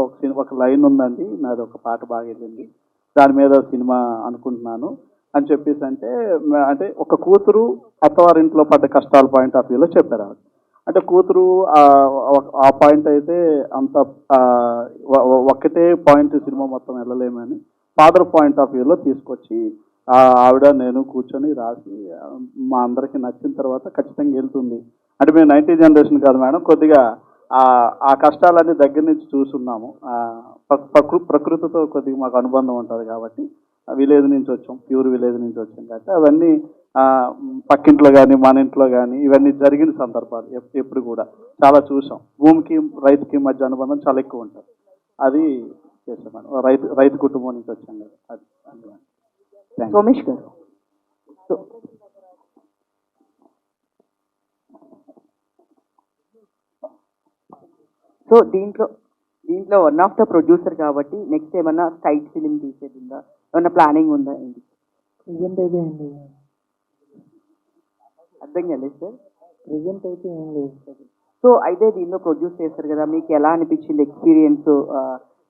ఒక లైన్ ఉందండి, నాది ఒక పాట బాగా వెళ్ళింది, దాని మీద సినిమా అనుకుంటున్నాను అని చెప్పేసి అంటే ఒక కూతురు అత్తవారింట్లో పడ్డ కష్టాల పాయింట్ ఆఫ్ వ్యూలో చెప్పారు. అంటే కూతురు ఆ పాయింట్ అయితే అంత ఒక్కటే పాయింట్ సినిమా మొత్తం వెళ్ళలేమని ఫాదర్ పాయింట్ ఆఫ్ వ్యూలో తీసుకొచ్చి ఆవిడ నేను కూర్చొని రాసి మా అందరికి నచ్చిన తర్వాత ఖచ్చితంగా వెళ్తుంది. అంటే మేము 90 జనరేషన్ కాదు మేడం, కొద్దిగా ఆ కష్టాలన్నీ దగ్గర నుంచి చూస్తున్నాము. ప్రకృతితో కొద్దిగా మాకు అనుబంధం ఉంటుంది కాబట్టి విలేజ్ నుంచి వచ్చాం, ప్యూర్ విలేజ్ నుంచి వచ్చాం కాబట్టి అవన్నీ పక్కింట్లో కానీ మన ఇంట్లో కానీ ఇవన్నీ జరిగిన సందర్భాలు ఎప్పుడు కూడా చాలా చూసాం. భూమికి రైతుకి మధ్య అనుబంధం చాలా ఎక్కువ ఉంటుంది. అది చేసాం మేడం. రైతు కుటుంబం నుంచి వచ్చాం కదా అది.
సోమేష్ గారు, సో దీంట్లో వన్ ఆఫ్ ద ప్రొడ్యూసర్ కాబట్టి నెక్స్ట్ ఏమన్నా సైట్ ఫిలిం తీసేది ఉందా, ఏమన్నా ప్లానింగ్ ఉందా ఏంటి?
ప్రెజెంట్ అయితే ఏం లేదు.
అర్థం కాలేదు సార్.
ప్రెజెంట్ అయితే ఏం లేదు సార్.
సో అయితే దీనిలో ప్రొడ్యూస్ చేస్తారు కదా, మీకు ఎలా అనిపించింది ఎక్స్పీరియన్స్?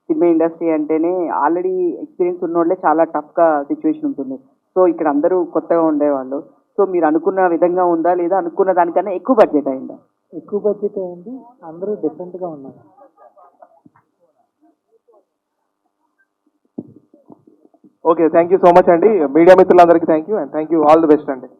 సినిమా ఇండస్ట్రీ అంటేనే ఆల్రెడీ ఎక్స్పీరియన్స్ ఉన్నోళ్ళే చాలా టఫ్గా సిచ్యువేషన్ ఉంటుంది. సో ఇక్కడ అందరూ కొత్తగా ఉండేవాళ్ళు. సో మీరు అనుకున్న విధంగా ఉందా, లేదా అనుకున్న దానికన్నా ఎక్కువ బడ్జెట్ అయిందా?
ఎక్కువ బడ్జెట్ అయింది, అందరూ డిఫరెంట్గా ఉన్నారు.
Okay, thank you so much అండి. మీడియా మిత్రులందరికీ thank you and thank you, all the best అండి.